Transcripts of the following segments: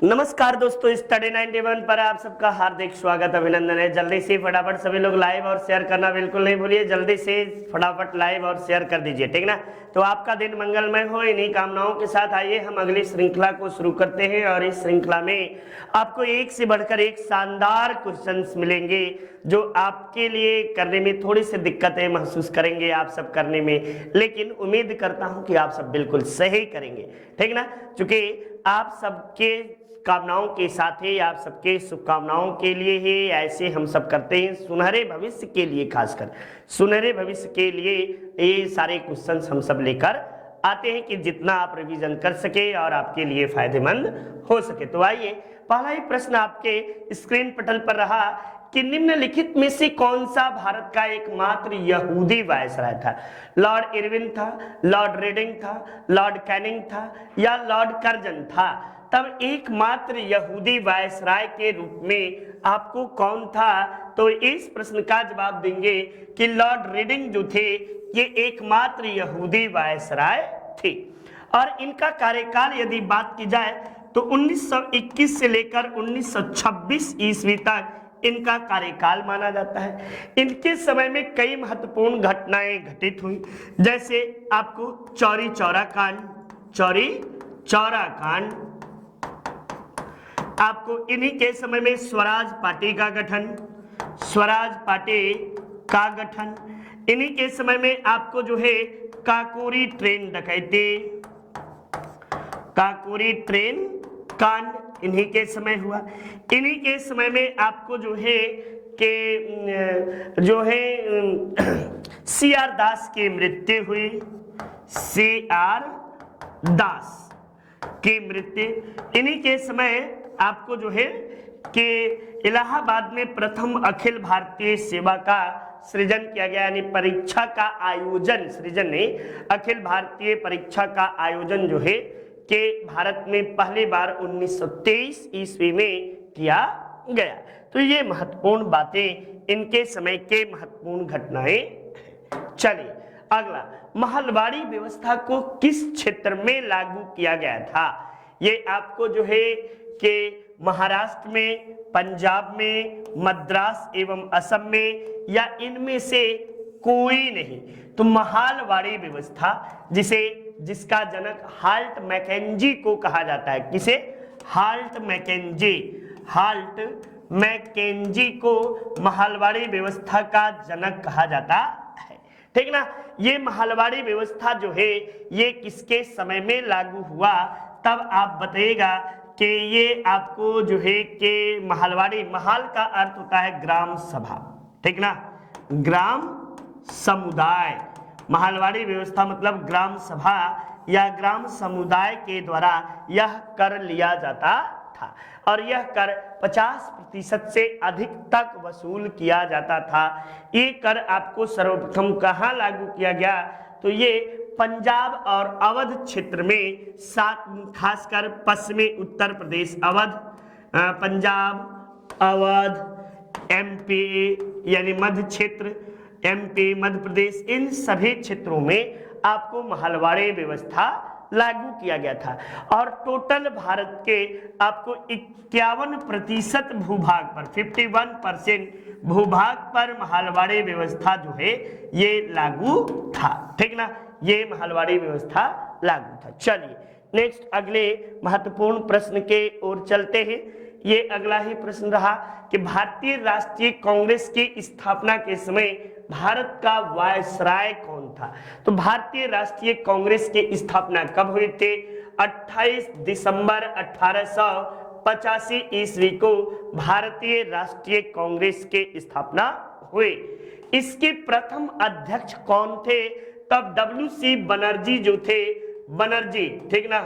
नमस्कार दोस्तों, स्टडी 91 पर आप सबका हार्दिक स्वागत अभिनंदन है। जल्दी से फटाफट सभी लोग लाइव और शेयर करना बिल्कुल नहीं भूलिए। जल्दी से फटाफट लाइव और शेयर कर दीजिए, ठीक ना। तो आपका दिन मंगलमय हो, इन्हीं कामनाओं के साथ आइए हम अगली श्रृंखला को शुरू करते हैं। और इस श्रृंखला में आपको एक से बढ़कर एक शानदार क्वेश्चंस मिलेंगे जो आपके लिए करने में थोड़ी सी दिक्कतें महसूस करेंगे आप सब करने में, लेकिन उम्मीद करता हूं कि आप सब बिल्कुल सही करेंगे, ठीक ना। चूंकि आप सबके कामनाओं के साथ ही, आप सबके शुभकामनाओं के लिए ही ऐसे हम सब करते हैं, सुनहरे भविष्य के लिए, खासकर सुनहरे भविष्य के लिए ये सारे क्वेश्चंस हम सब लेकर आते हैं कि जितना आप रिवीजन कर सके और आपके लिए फायदेमंद हो सके। तो आइए, पहला ही प्रश्न आपके स्क्रीन पटल पर रहा कि निम्नलिखित में से कौन सा भारत का एकमात्र यहूदी वायसराय था। लॉर्ड इरविन था, लॉर्ड रेडिंग था, लॉर्ड कैनिंग था या लॉर्ड कर्जन था। तब एकमात्र यहूदी वायसराय के रूप में आपको कौन था? तो इस प्रश्न का जवाब देंगे कि लॉर्ड रेडिंग जो थे ये एकमात्र यहूदी वायसराय थे। और इनका कार्यकाल यदि बात की जाए तो 1921 से लेकर 1926 ईस्वी तक इनका कार्यकाल माना जाता है। इनके समय में कई महत्वपूर्ण घटनाएं घटित हुई, जैसे आपको चौरी चौरा कांड, चौरी चौरा कांड, आपको इन्हीं के समय में स्वराज पार्टी का गठन, स्वराज पार्टी का गठन, इन्हीं के समय में आपको जो है काकोरी ट्रेन डकैती, काकोरी ट्रेन कांड इन्हीं के समय हुआ। इन्हीं के समय में आपको जो है कि जो है CR दास की मृत्यु हुई, CR दास की मृत्यु। इन्हीं के समय आपको जो है कि इलाहाबाद में प्रथम अखिल भारतीय सेवा का सृजन किया गया, यानी परीक्षा का आयोजन, सृजन नहीं, अखिल भारतीय परीक्षा का आयोजन जो है कि भारत में पहली बार 1923 ईस्वी में किया गया। तो ये महत्वपूर्ण बातें, इनके समय के महत्वपूर्ण घटनाएं। चलिए अगला, महलवाड़ी व्यवस्था को किस क्षेत्र में लागू किया गया था? ये आपको जो है कि महाराष्ट्र में, पंजाब में, मद्रास एवं असम में या इनमें से कोई नहीं। तो महलवाड़ी व्यवस्था जिसका जनक हाल्ट मैकेंजी को कहा जाता है, किसे? हाल्ट मैकेंजी, हाल्ट मैकेंजी को महलवाड़ी व्यवस्था का जनक कहा जाता है, ठीक ना। ये महलवाड़ी व्यवस्था जो है ये किसके समय में लागू हुआ? तब आप बताइएगा कि ये आपको जो है कि महलवाड़ी, महल का अर्थ होता है ग्राम सभा, ठीक ना, ग्राम समुदाय। महलवाड़ी व्यवस्था मतलब ग्राम सभा या ग्राम समुदाय के द्वारा यह कर लिया जाता था और यह कर 50% से अधिक तक वसूल किया जाता था। ये कर आपको सर्वप्रथम कहाँ लागू किया गया? तो ये पंजाब और अवध क्षेत्र में, खासकर पश्चिमी उत्तर प्रदेश, अवध, पंजाब, अवध, MP यानी मध्य क्षेत्र, MP मध्य प्रदेश, इन सभी क्षेत्रों में आपको महलवाड़ी व्यवस्था लागू किया गया था। और टोटल भारत के आपको 51% भूभाग पर, 51% भूभाग पर महलवाड़ी व्यवस्था जो है ये लागू था, ठीक ना, ये महलवाड़ी व्यवस्था लागू था। चलिए नेक्स्ट, अगले महत्वपूर्ण प्रश्न के ओर चलते हैं। ये अगला ही प्रश्न रहा कि भारतीय राष्ट्रीय कांग्रेस की स्थापना के समय भारत का वायसराय कौन था? तो भारतीय राष्ट्रीय कांग्रेस की स्थापना कब हुई थी? 28 दिसंबर 1885 ईस्वी को भारतीय राष्ट्रीय कांग्रेस की स्थापना हुई। इसके प्रथम अध्यक्ष कौन थे? तब WC बनर्जी जो थे, बनर्जी, ठीक ना,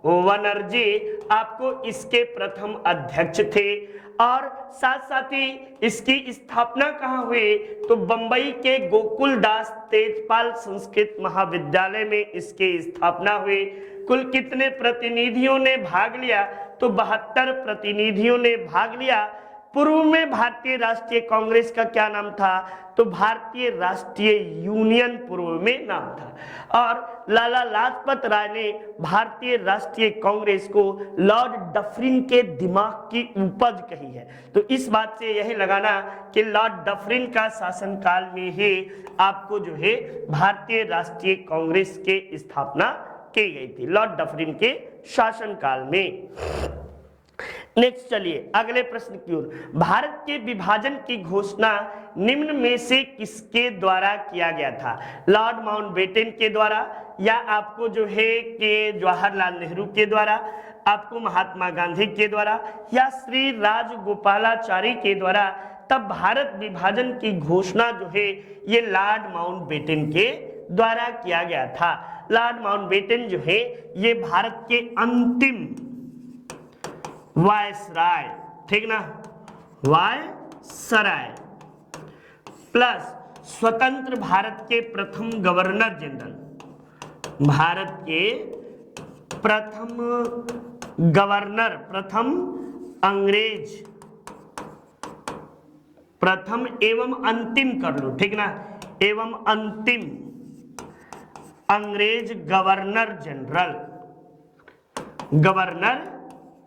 बनर्जी आपको इसके प्रथम अध्यक्ष थे। और साथ साथ ही इसकी स्थापना कहाँ हुई? तो बंबई के गोकुल दास तेजपाल संस्कृत महाविद्यालय में इसकी स्थापना हुई। कुल कितने प्रतिनिधियों ने भाग लिया? तो 72 प्रतिनिधियों ने भाग लिया। पूर्व में भारतीय राष्ट्रीय कांग्रेस का क्या नाम था? तो भारतीय राष्ट्रीय यूनियन पूर्व में नाम था। और लाला लाजपत राय ने भारतीय राष्ट्रीय कांग्रेस को लॉर्ड डफरिन के दिमाग की उपज कही है। तो इस बात से यही लगाना कि लॉर्ड डफरिन का शासनकाल में ही आपको जो है भारतीय राष्ट्रीय कांग्रेस की स्थापना की गई थी, लॉर्ड डफरिन के शासनकाल में। नेक्स्ट चलिए अगले प्रश्न की ओर। भारत के विभाजन की घोषणा निम्न में से किसके द्वारा किया गया था? लॉर्ड माउंटबेटन के द्वारा, या आपको जो है कि जवाहरलाल नेहरू के द्वारा, आपको महात्मा गांधी के द्वारा, या श्री राजगोपालाचारी के द्वारा? तब भारत विभाजन की घोषणा जो है ये लॉर्ड माउंटबेटन के द्वारा किया गया था। लॉर्ड माउंटबेटन जो है ये भारत के अंतिम वायसराय, ठीक ना, वायसराय प्लस स्वतंत्र भारत के प्रथम गवर्नर जनरल, भारत के प्रथम गवर्नर, प्रथम अंग्रेज, प्रथम एवं अंतिम कर लो, ठीक ना, एवं अंतिम अंग्रेज गवर्नर जनरल, गवर्नर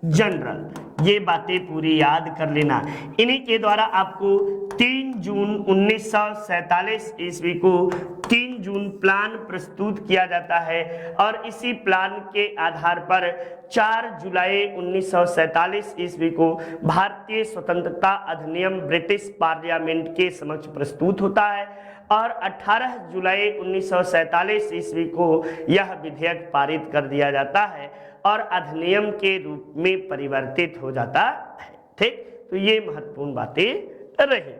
जनरल। ये बातें पूरी याद कर लेना। इन्हीं के द्वारा आपको 3 जून 1947 ईस्वी को 3 जून प्लान प्रस्तुत किया जाता है और इसी प्लान के आधार पर 4 जुलाई 1947 ईस्वी को भारतीय स्वतंत्रता अधिनियम ब्रिटिश पार्लियामेंट के समक्ष प्रस्तुत होता है और 18 जुलाई 1947 ईस्वी को यह विधेयक पारित कर दिया जाता है और अधिनियम के रूप में परिवर्तित हो जाता है। ठीक, तो ये महत्वपूर्ण बातें रही।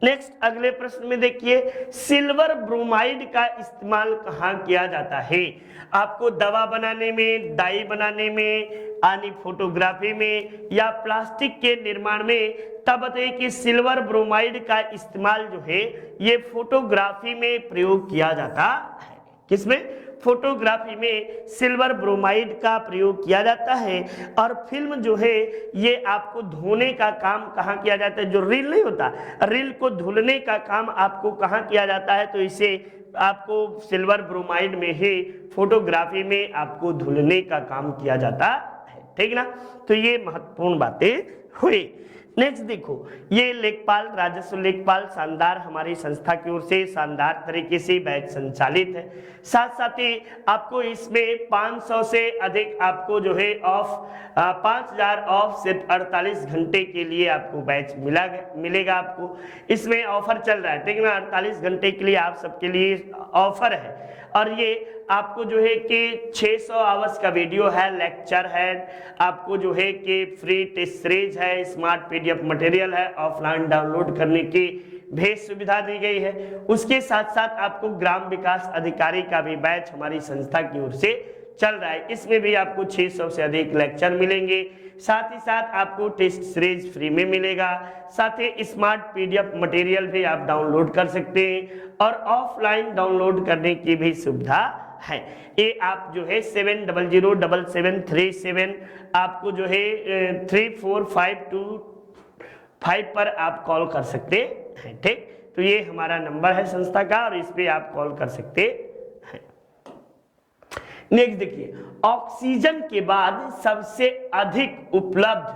नेक्स्ट अगले प्रश्न में देखिए, सिल्वर ब्रोमाइड का इस्तेमाल कहाँ किया जाता है? आपको दवा बनाने में, डाई बनाने में, यानी फोटोग्राफी में या प्लास्टिक के निर्माण में? तब बताइए कि सिल्वर ब्रोमाइड का इस्तेमाल जो है ये फोटोग्राफी में प्रयोग किया जाता है। किसमें? फोटोग्राफी में सिल्वर ब्रोमाइड का प्रयोग किया जाता है। और फिल्म जो है ये आपको धोने का काम कहाँ किया जाता है? जो रील नहीं होता, रील को धुलने का काम आपको कहाँ किया जाता है? तो इसे आपको सिल्वर ब्रोमाइड में ही फोटोग्राफी में आपको धुलने का काम किया जाता है। ठीक ना, तो ये महत्वपूर्ण बातें हुई। नेक्स्ट देखो, ये लेखपाल, राजस्व लेखपाल शानदार हमारी संस्था की ओर से शानदार तरीके से बैच संचालित है। साथ साथ ही आपको इसमें 500 से अधिक आपको जो है ऑफ 5000 ऑफ सिर्फ 48 घंटे के लिए आपको बैच मिलेगा। आपको इसमें ऑफर चल रहा है, ठीक है ना, 48 घंटे के लिए आप सबके लिए ऑफर है। और ये आपको जो है कि 600 आवर्स का वीडियो है, लेक्चर है, आपको जो है कि फ्री टेस्ट सीरीज है, स्मार्ट पीडीएफ मटेरियल है, ऑफलाइन डाउनलोड करने की भी सुविधा दी गई है। उसके साथ साथ आपको ग्राम विकास अधिकारी का भी बैच हमारी संस्था की ओर से चल रहा है। इसमें भी आपको 600 से अधिक लेक्चर मिलेंगे। साथ ही साथ आपको टेस्ट सीरीज फ्री में मिलेगा। साथ ही स्मार्ट पीडीएफ मटेरियल भी आप डाउनलोड कर सकते हैं और ऑफलाइन डाउनलोड करने की भी सुविधा है। ये आप जो है 70077737 आपको जो है 34525 पर आप कॉल कर सकते हैं। ठीक, तो ये हमारा नंबर है संस्था का और इस पे आप कॉल कर सकते हैं। नेक्स्ट देखिए, ऑक्सीजन के बाद सबसे अधिक उपलब्ध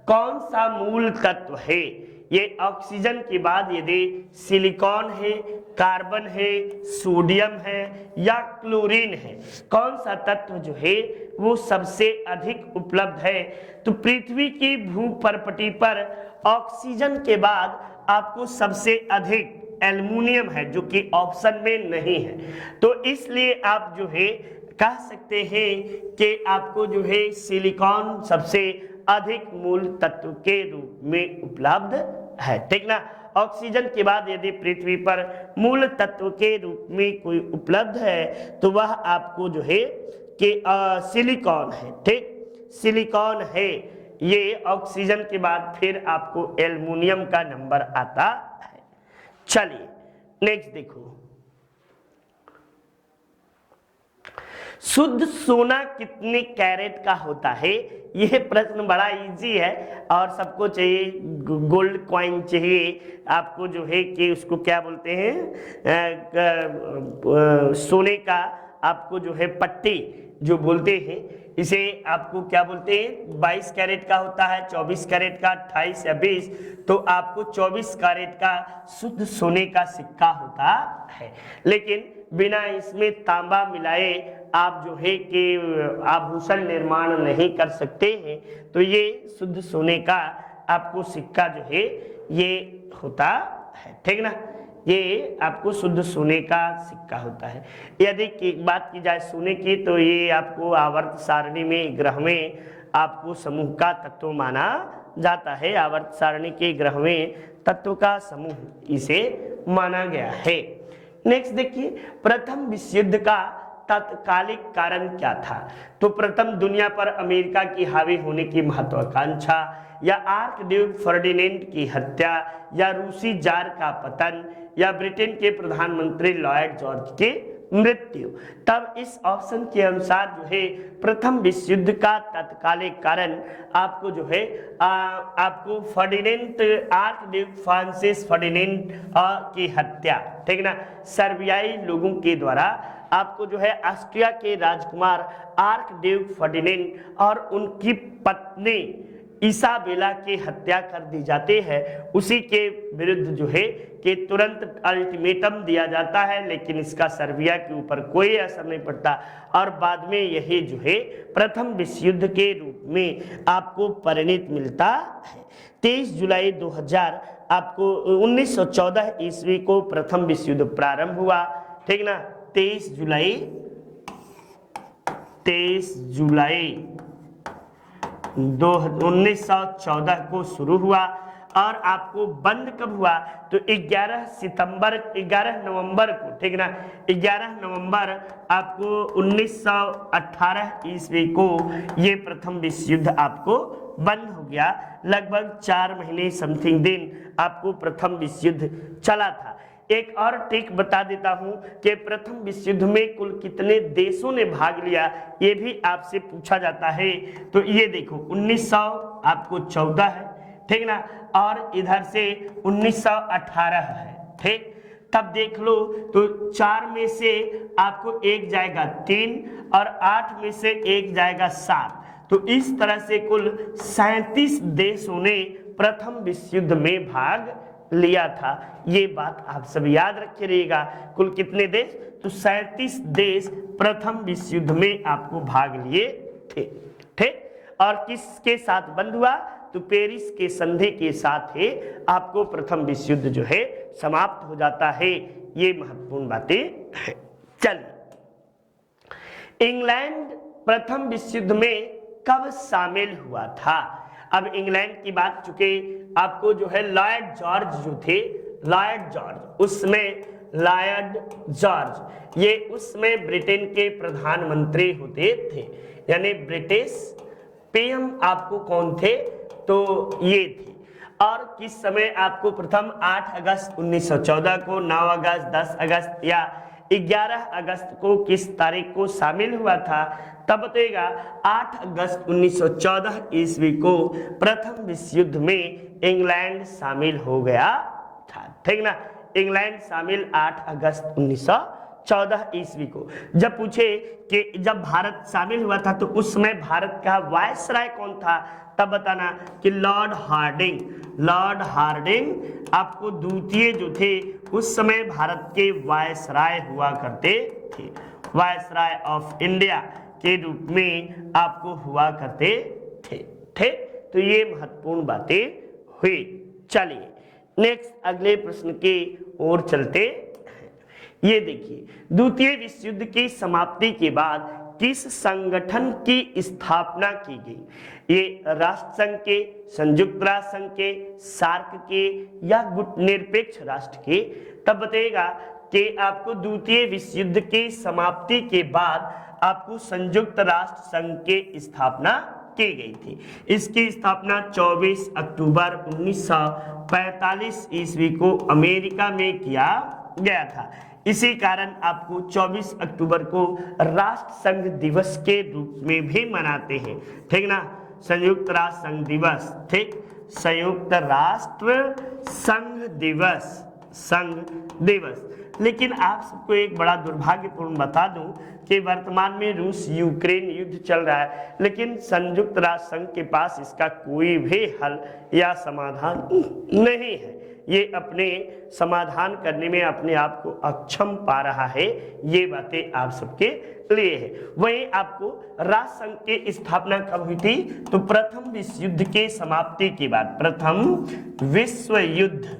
कौन सा मूल तत्व है? ये ऑक्सीजन के बाद यदि सिलिकॉन है, कार्बन है, सोडियम है या क्लोरीन है, कौन सा तत्व जो है वो सबसे अधिक उपलब्ध है? तो पृथ्वी की भूपरपटी पर ऑक्सीजन के बाद आपको सबसे अधिक एल्युमिनियम है, जो कि ऑप्शन में नहीं है। तो इसलिए आप जो है कह सकते हैं कि आपको जो है सिलिकॉन सबसे अधिक मूल तत्व के रूप में उपलब्ध है। ठीक ना, ऑक्सीजन के बाद यदि पृथ्वी पर मूल तत्व के रूप में कोई उपलब्ध है तो वह आपको जो है कि सिलिकॉन है। ठीक, सिलिकॉन है। ये ऑक्सीजन के बाद फिर आपको एल्युमिनियम का नंबर आता है। चलिए नेक्स्ट देखो, शुद्ध सोना कितने कैरेट का होता है? यह प्रश्न बड़ा इजी है और सबको चाहिए। गोल्ड कॉइन चाहिए आपको जो है कि उसको क्या बोलते हैं, सोने का आपको जो है पट्टी जो बोलते हैं, इसे आपको क्या बोलते हैं, 22 कैरेट का होता है, 24 कैरेट का, 28 या 20, तो आपको 24 कैरेट का शुद्ध सोने का सिक्का होता है। लेकिन बिना इसमें तांबा मिलाए आप जो है कि आभूषण निर्माण नहीं कर सकते हैं, तो ये शुद्ध सोने का आपको सिक्का जो है ये होता है, ठीक ना। ये आपको शुद्ध सोने का सिक्का होता है। यदि बात की जाए सोने की, तो ये आपको आवर्त सारणी में ग्रह में आपको समूह का तत्व माना जाता है। आवर्त सारणी के ग्रह में तत्व का समूह इसे माना गया है। नेक्स्ट देखिए, प्रथम विश्व युद्ध का तत्कालिक कारण क्या था? तो प्रथम दुनिया पर अमेरिका की हावी होने की महत्वाकांक्षा, या आर्कड्यूक फर्डिनेंड की हत्या, या रूसी जार का पतन, या ब्रिटेन के प्रधानमंत्री लॉयड जॉर्ज की मृत्यु। तब इस ऑप्शन के अनुसार जो है प्रथम विश्व युद्ध का तत्कालिक कारण आपको जो है आपको फर्डिनेंड, आर्कड्यूक फ्रांसिस फर्डिनेंड की हत्या, ठीक ना, सर्बियाई लोगों के द्वारा आपको जो है ऑस्ट्रिया के राजकुमार आर्कड्यूक फर्डिनेंड और उनकी पत्नी इसाबेला की हत्या कर दी जाती है। उसी के विरुद्ध जो है कि तुरंत अल्टीमेटम दिया जाता है, लेकिन इसका सर्बिया के ऊपर कोई असर नहीं पड़ता और बाद में यही जो है प्रथम विश्व युद्ध के रूप में आपको परिणित मिलता है। 23 जुलाई 2000 आपको 1914 ईस्वी को प्रथम विश्व युद्ध प्रारंभ हुआ, ठीक ना। 23 जुलाई 1914 को शुरू हुआ और आपको बंद कब हुआ? तो 11 नवंबर को, ठीक ना, 11 नवंबर आपको 1918 ईस्वी को ये प्रथम विश्व युद्ध आपको बंद हो गया। लगभग 4 महीने समथिंग दिन आपको प्रथम विश्व युद्ध चला था। एक और ट्रिक बता देता हूं कि प्रथम विश्व युद्ध में कुल कितने देशों ने भाग लिया, ये भी आपसे पूछा जाता है। तो ये देखो 1900 आपको 14 है, ठीक ना, और इधर से 1918 है, ठीक। तब देख लो तो 4 में से आपको एक जाएगा 3 और 8 में से एक जाएगा 7, तो इस तरह से कुल 37 देशों ने प्रथम विश्व युद्ध में भाग लिया था। ये बात आप सब याद रखे रहिएगा। कुल कितने देश? तो 37 देश प्रथम विश्व युद्ध में आपको भाग लिए थे, ठीक। और किसके साथ बंद हुआ? तो पेरिस के संधि के साथ ही आपको प्रथम विश्व युद्ध जो है समाप्त हो जाता है। ये महत्वपूर्ण बातें हैं। चलिए, इंग्लैंड प्रथम विश्व युद्ध में कब शामिल हुआ था? अब इंग्लैंड की बात, चुके आपको जो है लॉयड जॉर्ज जो थे, लॉयड जॉर्ज, उसमें लॉयड जॉर्ज ये उसमें ब्रिटेन के प्रधानमंत्री होते थे, यानी ब्रिटिश पीएम आपको कौन थे? तो ये थे। और किस समय आपको प्रथम 8 अगस्त 1914 को, 9 अगस्त, 10 अगस्त या 11 अगस्त को किस तारीख को शामिल हुआ था? तब बताएगा 8 अगस्त 1914 ईस्वी को प्रथम विश्व युद्ध में इंग्लैंड शामिल हो गया था, ठीक ना। इंग्लैंड शामिल 8 अगस्त 1914 ईस्वी को। जब पूछे कि जब भारत शामिल हुआ था तो उस समय भारत का वायसराय कौन था, तब बताना कि लॉर्ड हार्डिंग। लॉर्ड हार्डिंग आपको द्वितीय जो थे उस समय भारत के वायसराय हुआ करते थे, वायसराय ऑफ इंडिया के रूप में आपको हुआ करते थे, ठीक। तो ये महत्वपूर्ण बातें हुई। चलिए नेक्स्ट अगले प्रश्न की ओर चलते हैं। ये देखिए, द्वितीय विश्व युद्ध की समाप्ति के बाद किस संगठन की स्थापना की गई? ये राष्ट्र संघ के, संयुक्त राष्ट्र संघ के, सार्क के या गुटनिरपेक्ष राष्ट्र के? तब बताएगा कि आपको द्वितीय विश्व युद्ध की समाप्ति के बाद आपको संयुक्त राष्ट्र संघ की स्थापना की गई थी। इसकी स्थापना 24 अक्टूबर 1945 ईस्वी को अमेरिका में किया गया था। इसी कारण आपको 24 अक्टूबर को राष्ट्र संघ दिवस के रूप में भी मनाते हैं, ठीक ना, संयुक्त राष्ट्र संघ दिवस, ठीक, संयुक्त राष्ट्र संघ दिवस। लेकिन आप सबको एक बड़ा दुर्भाग्यपूर्ण बता दूं कि वर्तमान में रूस यूक्रेन युद्ध चल रहा है, लेकिन संयुक्त राष्ट्र संघ के पास इसका कोई भी हल या समाधान नहीं है। ये अपने समाधान करने में अपने आप को अक्षम पा रहा है, ये बातें आप सबके लिए है। वहीं आपको राष्ट्र संघ की स्थापना कब हुई थी? तो प्रथम विश्व युद्ध के समाप्ति के बाद, प्रथम विश्व युद्ध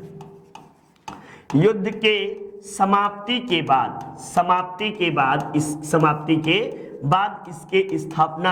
के समाप्ति के बाद इसके स्थापना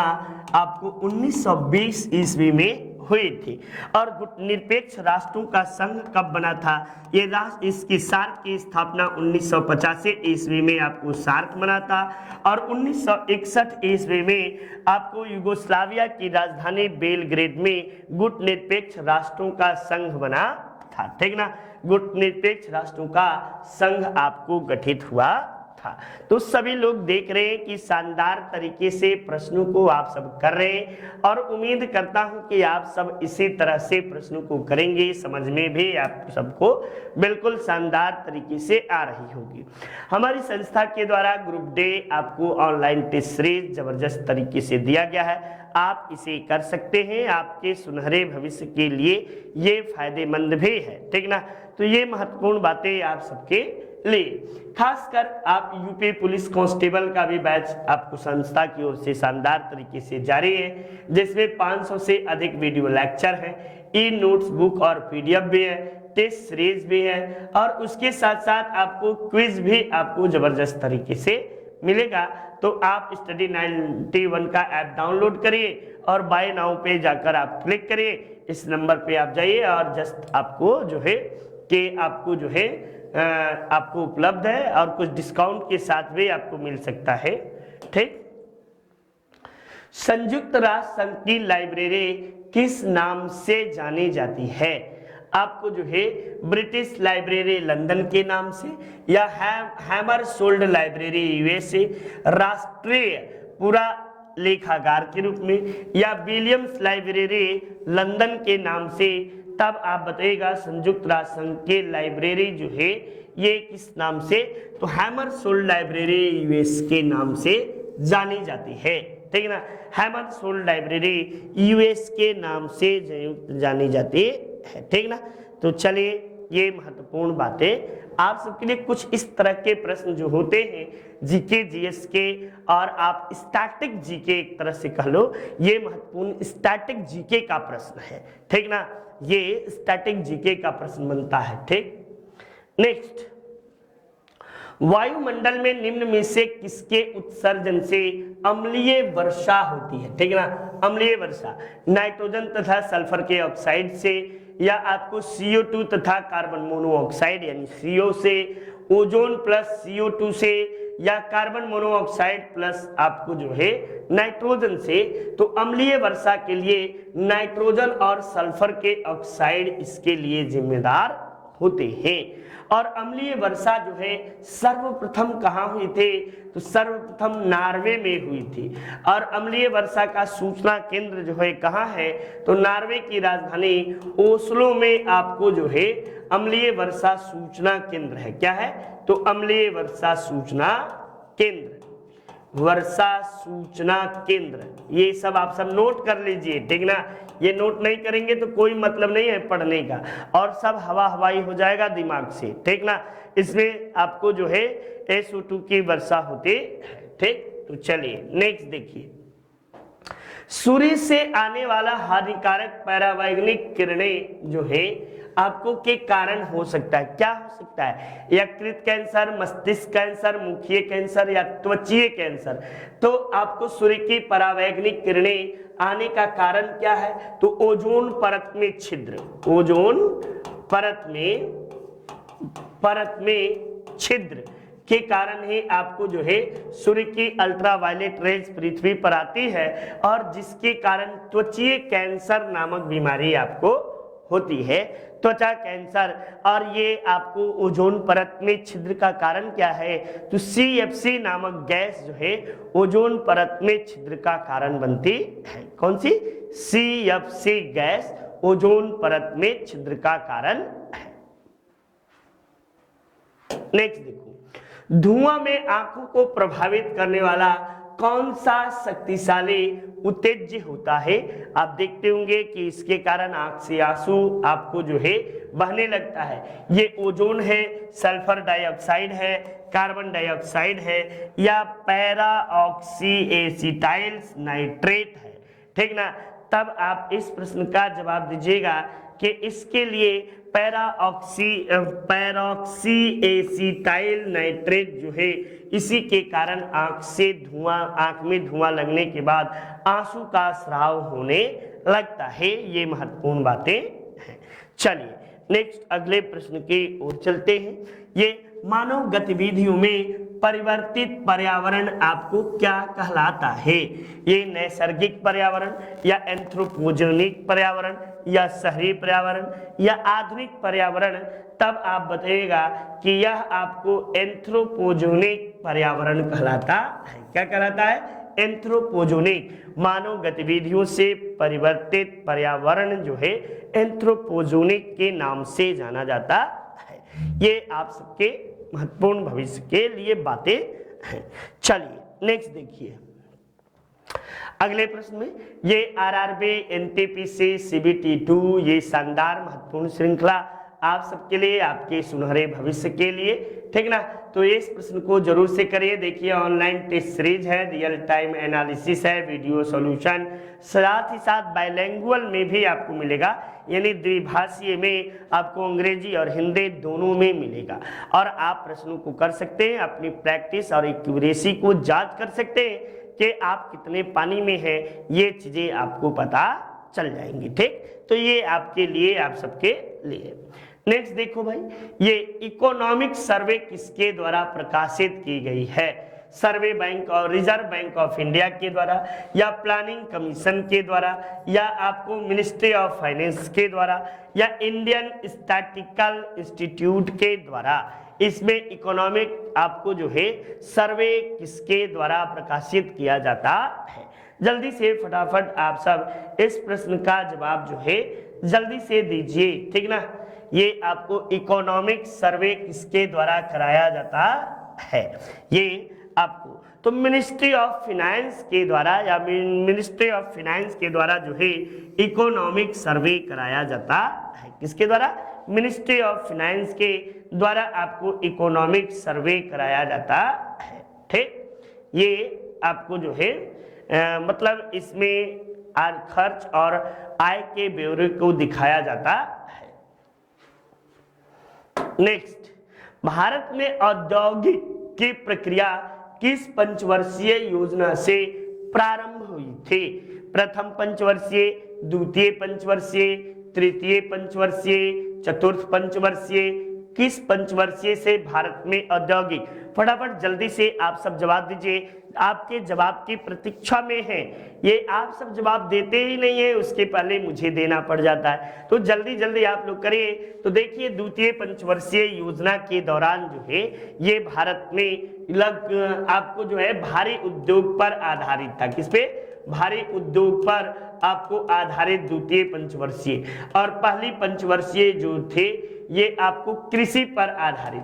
आपको 1920 ईस्वी में हुई थी। और गुटनिरपेक्ष राष्ट्रों का संघ कब बना था? ये राष्ट्र, इसकी सार्क की स्थापना 1985 ईस्वी में आपको सार्क बना था, और 1961 ईस्वी में आपको यूगोस्लाविया की राजधानी बेलग्रेड में गुटनिरपेक्ष राष्ट्रों का संघ बना था, ठीक ना, गुटनिरपेक्ष राष्ट्रों का संघ आपको गठित हुआ था। तो सभी लोग देख रहे हैं कि शानदार तरीके से प्रश्नों को आप सब कर रहे हैं, और उम्मीद करता हूं कि आप सब इसी तरह से प्रश्नों को करेंगे, समझ में भी आप सबको बिल्कुल शानदार तरीके से आ रही होगी। हमारी संस्था के द्वारा ग्रुप डे आपको ऑनलाइन टेस्ट सीरीज जबरदस्त तरीके से दिया गया है, आप इसे कर सकते हैं, आपके सुनहरे भविष्य के लिए ये फायदेमंद भी है, ठीक ना। तो ये महत्वपूर्ण बातें आप सबके लिए, खासकर आप यूपी पुलिस कांस्टेबल का भी बैच आपको संस्था की ओर से शानदार तरीके से जारी है, जिसमें 500 से अधिक वीडियो लेक्चर हैं, ई नोट्स बुक और पीडीएफ भी है, टेस्ट सीरीज भी है, और उसके साथ साथ आपको क्विज भी आपको जबरदस्त तरीके से मिलेगा। तो आप स्टडी 91 का ऐप डाउनलोड करिए और बाय नाउ पे जाकर आप क्लिक करिए, इस नंबर पे आप जाइए और जस्ट आपको जो है कि आपको जो है आपको उपलब्ध है, और कुछ डिस्काउंट के साथ भी आपको मिल सकता है, ठीक। संयुक्त राष्ट्र संघ की लाइब्रेरी किस नाम से जानी जाती है? आपको जो है ब्रिटिश लाइब्रेरी लंदन के नाम से, या हैमरसोल्ड लाइब्रेरी यूएसए, राष्ट्रीय पूरा लेखागार के रूप में, या विलियम्स लाइब्रेरी लंदन के नाम से। तब आप बताइएगा संयुक्त राष्ट्र संघ के लाइब्रेरी जो है ये किस नाम से? तो हैमरसोल्ड लाइब्रेरी यूएस के नाम से जानी जाती है, ठीक है ना, हैमरसोल्ड लाइब्रेरी यूएस के नाम से जानी जाती है, ठीक ना। तो चलिए, ये महत्वपूर्ण बातें आप सबके लिए, कुछ इस तरह के प्रश्न जो होते हैं जीके जीएस के, और आप स्टैटिक जीके एक तरह से कह लो, ये महत्वपूर्ण स्टैटिक जीके का प्रश्न है, ठीक ना, ये स्टैटिक जीके का प्रश्न बनता है, ठीक। नेक्स्ट, वायुमंडल में निम्न में से किसके उत्सर्जन से अम्लीय वर्षा होती है? ठीक है ना, अम्लीय वर्षा नाइट्रोजन तथा सल्फर के ऑक्साइड से, या आपको CO2 तथा कार्बन मोनोऑक्साइड यानी CO से, ओजोन प्लस CO2 से, या कार्बन मोनोऑक्साइड प्लस आपको जो है नाइट्रोजन से। तो अम्लीय वर्षा के लिए नाइट्रोजन और सल्फर के ऑक्साइड इसके लिए जिम्मेदार होते हैं। और अम्लीय वर्षा जो है सर्वप्रथम कहाँ हुई थी? तो सर्वप्रथम नॉर्वे में हुई थी। और अम्लीय वर्षा का सूचना केंद्र जो है कहाँ है? तो नॉर्वे की राजधानी ओस्लो में आपको जो है अम्लीय वर्षा सूचना केंद्र है। क्या है? तो अम्लीय वर्षा सूचना केंद्र, वर्षा सूचना केंद्र, ये सब आप सब नोट कर लीजिए, ठीक ना। ये नोट नहीं करेंगे तो कोई मतलब नहीं है पढ़ने का, और सब हवा हवाई हो जाएगा दिमाग से, ठीक ना। इसमें आपको जो है SO2 की वर्षा होती है, ठीक। तो चलिए नेक्स्ट देखिए, सूर्य से आने वाला हानिकारक परावैंगनिक किरणें जो है आपको के कारण हो सकता है। क्या हो सकता है? यकृत कैंसर, मस्तिष्क कैंसर, मुखीय कैंसर, या त्वचीय कैंसर। तो आपको सूर्य की परावैंगनिक किरणें आने का कारण क्या है? तो ओजोन परत में छिद्र, ओजोन परत में छिद्र के कारण ही आपको जो है सूर्य की अल्ट्रावायलेट रेज पृथ्वी पर आती है, और जिसके कारण त्वचीय कैंसर नामक बीमारी आपको होती है त्वचा कैंसर। और ये आपको ओजोन परत में छिद्र का कारण क्या है, तो CFC नामक गैस जो है ओजोन परत में छिद्र का कारण बनती है। कौन सी? CFC गैस ओजोन परत में छिद्र का कारण है। नेक्स्ट देखो, धुआं में आंखों को प्रभावित करने वाला कौन सा शक्तिशाली उत्तेज्य होता है? आप देखते होंगे कि इसके कारण आंख से आंसू आपको जो है बहने लगता है। ये ओजोन है, सल्फर डाइऑक्साइड है, कार्बन डाइऑक्साइड है, या पैरा ऑक्सी एसिटाइल नाइट्रेट है। ठीक ना? तब आप इस प्रश्न का जवाब दीजिएगा कि इसके लिए पैराऑक्सी एसिटाइल नाइट्रेट जो है इसी के कारण आंख में धुआं लगने के बाद आंसू का स्राव होने लगता है। ये महत्वपूर्ण बातें हैं। चलिए नेक्स्ट अगले प्रश्न की ओर चलते हैं। ये मानव गतिविधियों में परिवर्तित पर्यावरण आपको क्या कहलाता है? ये नैसर्गिक पर्यावरण या एंथ्रोपोजेनिक पर्यावरण या शहरी पर्यावरण या आधुनिक पर्यावरण? तब आप बताइएगा कि यह आपको एंथ्रोपोजेनिक पर्यावरण कहलाता है। क्या कहलाता है? एंथ्रोपोजेनिक। मानव गतिविधियों से परिवर्तित पर्यावरण जो है एंथ्रोपोजेनिक के नाम से जाना जाता है। ये आप सबके महत्वपूर्ण भविष्य के लिए बातें हैं। चलिए नेक्स्ट देखिए अगले प्रश्न में, ये RRB NTPC CBT2 ये शानदार महत्वपूर्ण श्रृंखला आप सबके लिए, आपके सुनहरे भविष्य के लिए। ठीक ना? तो इस प्रश्न को जरूर से करिए। देखिए ऑनलाइन टेस्ट सीरीज है, रियल टाइम एनालिसिस है, वीडियो सॉल्यूशन, साथ ही साथ बाइलिंगुअल में भी आपको मिलेगा, यानी द्विभाषीय में आपको अंग्रेजी और हिंदी दोनों में मिलेगा। और आप प्रश्नों को कर सकते हैं, अपनी प्रैक्टिस और एक्यूरेसी को जांच कर सकते हैं कि आप कितने पानी में हैं, ये चीजें आपको पता चल जाएंगी। ठीक, तो ये आपके लिए, आप सबके लिए। नेक्स्ट देखो भाई, ये इकोनॉमिक सर्वे किसके द्वारा प्रकाशित की गई है? सर्वे बैंक और रिजर्व बैंक ऑफ इंडिया के द्वारा, या प्लानिंग कमीशन के द्वारा, या आपको मिनिस्ट्री ऑफ फाइनेंस के द्वारा, या इंडियन स्टैटिस्टिकल इंस्टीट्यूट के द्वारा? इसमें इकोनॉमिक आपको जो है सर्वे किसके द्वारा प्रकाशित किया जाता है? जल्दी से फटाफट आप सब इस प्रश्न का जवाब जो है जल्दी से दीजिए। ठीक ना? ये आपको इकोनॉमिक सर्वे किसके द्वारा कराया जाता है? ये आपको तो मिनिस्ट्री ऑफ फाइनेंस के द्वारा, या मिनिस्ट्री ऑफ फाइनेंस के द्वारा जो है इकोनॉमिक सर्वे कराया जाता है। किसके द्वारा? मिनिस्ट्री ऑफ फाइनेंस के द्वारा आपको इकोनॉमिक सर्वे कराया जाता है। ठीक, ये आपको जो है मतलब इसमें खर्च और आय के ब्यौरे को दिखाया जाता है। नेक्स्ट, भारत में औद्योगिक की प्रक्रिया किस पंचवर्षीय योजना से प्रारंभ हुई थी? प्रथम पंचवर्षीय, द्वितीय पंचवर्षीय, तृतीय पंचवर्षीय, चतुर्थ पंचवर्षीय? किस पंचवर्षीय से भारत में औद्योगिक? फटाफट जल्दी से आप सब जवाब दीजिए, आपके जवाब की प्रतीक्षा में है। ये आप सब जवाब देते ही नहीं है, उसके पहले मुझे देना पड़ जाता है, तो जल्दी जल्दी आप लोग करिए। तो देखिए द्वितीय पंचवर्षीय योजना के दौरान जो है ये भारत में आपको जो है भारी उद्योग पर आधारित था। किस पे? भारी उद्योग पर आपको आधारित द्वितीय पंचवर्षीय। और पहली पंचवर्षीय जो थे ये आपको कृषि पर आधारित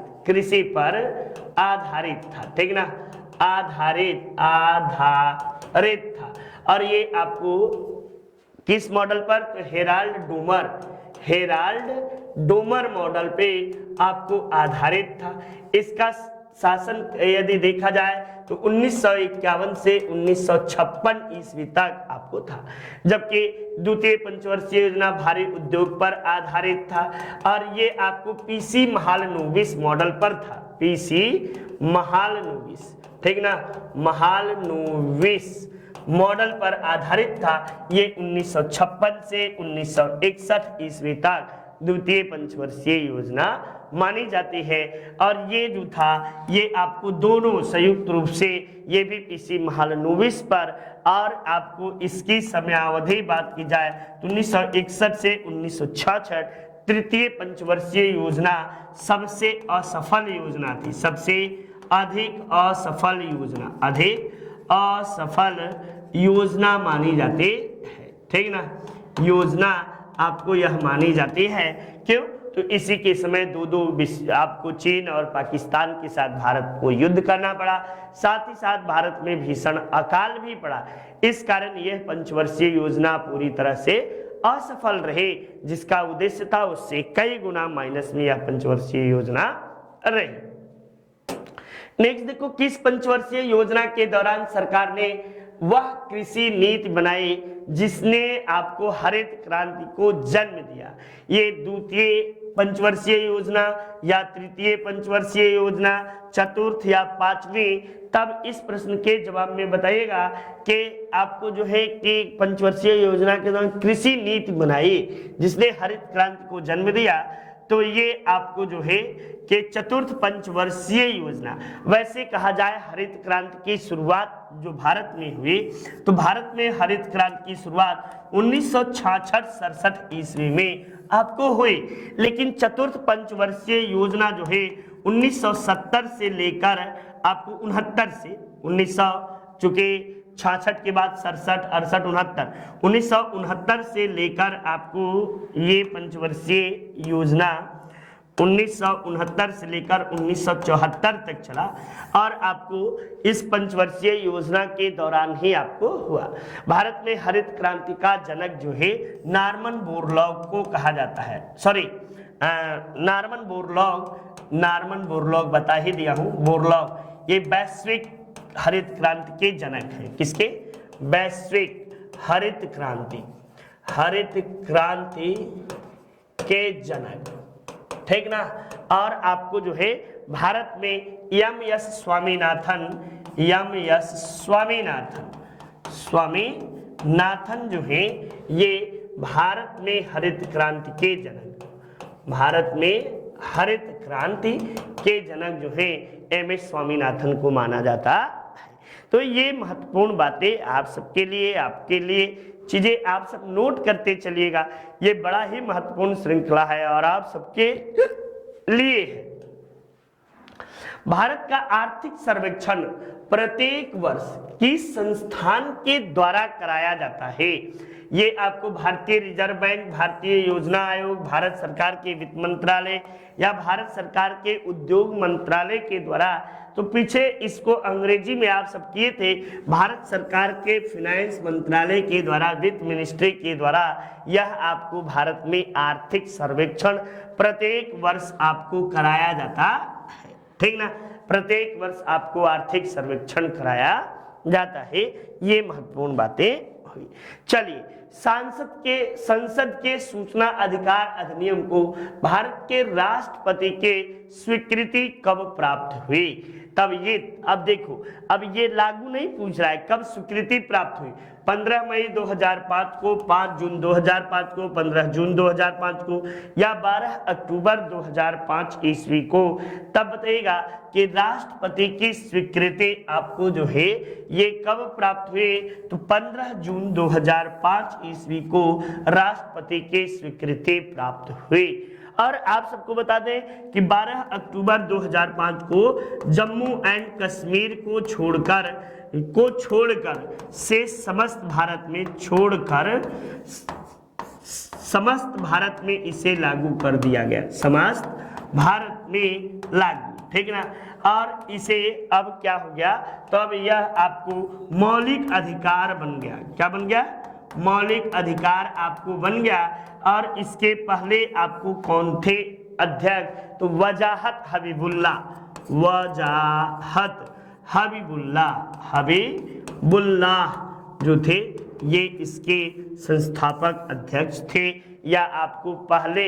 था। ठीक ना? आधारित था। और ये आपको किस मॉडल पर? तो हेराल्ड डोमर मॉडल पे आपको आधारित था। इसका शासन यदि देखा जाए तो 1951 से 1956 ईस्वी तक आपको था, जबकि द्वितीय पंचवर्षीय योजना भारी उद्योग पर आधारित था। और ये आपको PC महालनोबिस मॉडल पर था। PC महालनोबिस, ठीक ना? महालनोबिस मॉडल पर आधारित था। ये 1956 से 1961 ईस्वी तक द्वितीय पंचवर्षीय योजना मानी जाती है। और ये जो था ये आपको दोनों संयुक्त रूप से ये भी पीसी महालनोबिस पर, और आपको इसकी समयावधि बात की जाए तो 1961 से 1966 तृतीय पंचवर्षीय योजना सबसे असफल योजना थी, सबसे अधिक असफल योजना, अधिक असफल योजना मानी जाती है। ठीक ना, योजना आपको यह मानी जाती है। क्यों? तो इसी के समय दो आपको चीन और पाकिस्तान के साथ भारत को युद्ध करना पड़ा, साथ ही साथ भारत में भीषण अकाल भी पड़ा। इस कारण यह पंचवर्षीय योजना पूरी तरह से असफल रहे, जिसका उद्देश्य था उससे कई गुना माइनस में यह पंचवर्षीय योजना रही। नेक्स्ट देखो, किस पंचवर्षीय योजना के दौरान सरकार ने वह कृषि नीति बनाई जिसने आपको हरित क्रांति को जन्म दिया? ये द्वितीय पंचवर्षीय योजना या तृतीय पंचवर्षीय योजना, चतुर्थ या पांचवी? तब इस प्रश्न के जवाब में बताइएगा कि आपको जो है कि पंचवर्षीय योजना के दौरान कृषि नीति बनाई जिसने हरित क्रांति को जन्म दिया, तो ये आपको जो है कि चतुर्थ पंचवर्षीय योजना। वैसे कहा जाए हरित क्रांति की शुरुआत जो भारत में हुई, तो भारत में हरित क्रांति की शुरुआत 1966-67 ईस्वी में आपको हुई, लेकिन चतुर्थ पंचवर्षीय योजना जो है 1970 से लेकर आपको 69 से 1900 चूंकि 66 के बाद 67, 68, 69, 1969 से लेकर आपको ये पंचवर्षीय योजना 1969 से लेकर 1974 तक चला, और आपको इस पंचवर्षीय योजना के दौरान ही आपको हुआ। भारत में हरित क्रांति का जनक जो है नॉर्मन बोरलॉग को कहा जाता है। सॉरी, नॉर्मन बोरलॉग बता ही दिया हूं। बोरलॉग ये वैश्विक हरित क्रांति के जनक है। किसके? वैश्विक हरित क्रांति के जनक। ठीक ना। और आपको जो है भारत में एम.एस. स्वामीनाथन जो है ये भारत में हरित क्रांति के जनक, भारत में हरित क्रांति के जनक जो है एम.एस. स्वामीनाथन को माना जाता है। तो ये महत्वपूर्ण बातें आप सबके लिए, आपके लिए चीजें आप सब नोट करते चलिएगा। ये बड़ा ही महत्वपूर्ण श्रृंखला है और आप सबके लिए है। भारत का आर्थिक सर्वेक्षण प्रत्येक वर्ष किस संस्थान के द्वारा कराया जाता है? ये आपको भारतीय रिजर्व बैंक, भारतीय योजना आयोग, भारत सरकार के वित्त मंत्रालय या भारत सरकार के उद्योग मंत्रालय के द्वारा, तो पीछे इसको अंग्रेजी में आप सब किए थे, भारत सरकार के फाइनेंस मंत्रालय के द्वारा, वित्त मिनिस्ट्री के द्वारा यह आपको भारत में आर्थिक सर्वेक्षण प्रत्येक वर्ष आपको कराया जाता है। ठीक ना, प्रत्येक वर्ष आपको आर्थिक सर्वेक्षण कराया जाता है। ये महत्वपूर्ण बातें हुई। चलिए, संसद के सूचना अधिकार अधिनियम को भारत के राष्ट्रपति के स्वीकृति कब प्राप्त हुई? तब ये, अब देखो, अब ये लागू नहीं पूछ रहा है, कब स्वीकृति प्राप्त हुई? 15 मई 2005 को, 5 जून 2005 को, 15 जून 2005 को या 12 अक्टूबर 2005 ईस्वी को? तब बताइएगा कि राष्ट्रपति की स्वीकृति आपको जो है ये कब प्राप्त हुई? तो 15 जून 2005 ईस्वी को राष्ट्रपति की स्वीकृति प्राप्त हुई। और आप सबको बता दें कि 12 अक्टूबर 2005 को जम्मू एंड कश्मीर को छोड़कर से समस्त भारत में इसे लागू कर दिया गया, समस्त भारत में लागू। ठीक ना। और इसे अब क्या हो गया? तो अब यह आपको मौलिक अधिकार बन गया। क्या बन गया? मौलिक अधिकार आपको बन गया। और इसके पहले आपको कौन थे अध्यक्ष? तो वजाहत हबीबुल्लाह जो थे ये इसके संस्थापक अध्यक्ष थे। या आपको पहले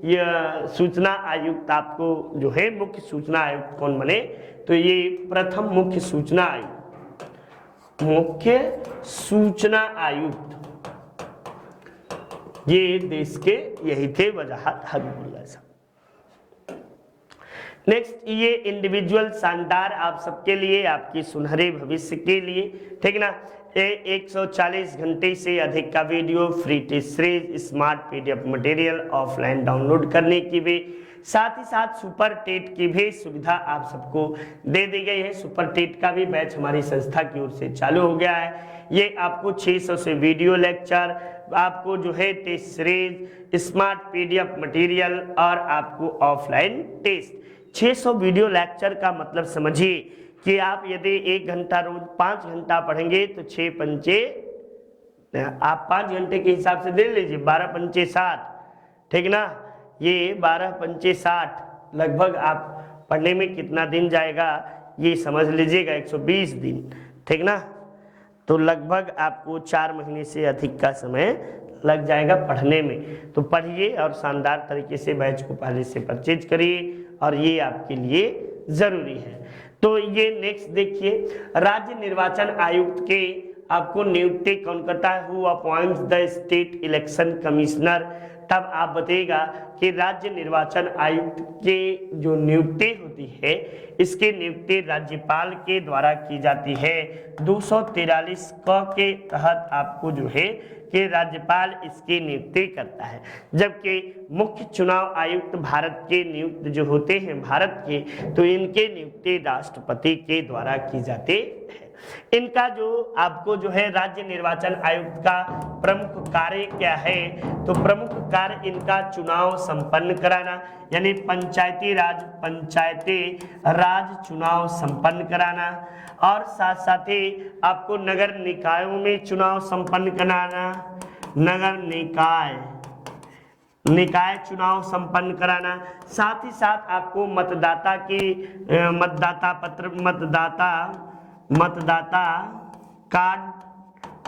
यह सूचना आयुक्त, आपको जो है मुख्य सूचना आयुक्त कौन बने? तो ये प्रथम मुख्य सूचना आयुक्त ये देश के यही थे वजाहत हबीबुल्लाह साहब। नेक्स्ट, ये इंडिविजुअल शानदार आप सबके लिए, आपके सुनहरे भविष्य के लिए, ठीक ना। 140 घंटे से अधिक का video, free test series, smart PDF material offline download करने की भी, साथ ही साथ सुपर टेट की भी सुविधा आप सबको दे दी गई है। सुपर टेट का भी बैच हमारी संस्था की ओर से चालू हो गया है। ये आपको 600 से वीडियो लेक्चर, आपको जो है test series, smart PDF material और आपको ऑफलाइन टेस्ट। 600 वीडियो लेक्चर का मतलब समझिए कि आप यदि 1 घंटा रोज 5 घंटा पढ़ेंगे तो 6 पंचे, आप 5 घंटे के हिसाब से दे लीजिए, 12 पंचे 60, ठीक ना। ये 12 पंचे 60 लगभग आप पढ़ने में कितना दिन जाएगा ये समझ लीजिएगा, 120 दिन, ठीक ना। तो लगभग आपको 4 महीने से अधिक का समय लग जाएगा पढ़ने में। तो पढ़िए और शानदार तरीके से बैच को पहले से परचेज करिए और ये आपके लिए जरूरी है। तो ये नेक्स्ट देखिए, राज्य निर्वाचन आयुक्त के आपको नियुक्ति कौन करता है? Who appoints the state election commissioner. तब आप बताइएगा कि राज्य निर्वाचन आयुक्त के जो नियुक्ति होती है, इसकी नियुक्ति राज्यपाल के द्वारा की जाती है। 243 क के तहत आपको जो है कि राज्यपाल इसकी नियुक्ति करता है, जबकि मुख्य चुनाव आयुक्त भारत के नियुक्त जो होते हैं भारत के, तो इनके नियुक्ति राष्ट्रपति के द्वारा की जाती है। इनका जो आपको जो है राज्य निर्वाचन आयुक्त का प्रमुख कार्य क्या है? तो प्रमुख कार्य इनका चुनाव संपन्न कराना, यानी पंचायती राज चुनाव संपन्न कराना, और साथ साथ ही आपको नगर निकायों में चुनाव संपन्न कराना, नगर निकाय चुनाव संपन्न कराना, साथ ही साथ आपको मतदाता कार्ड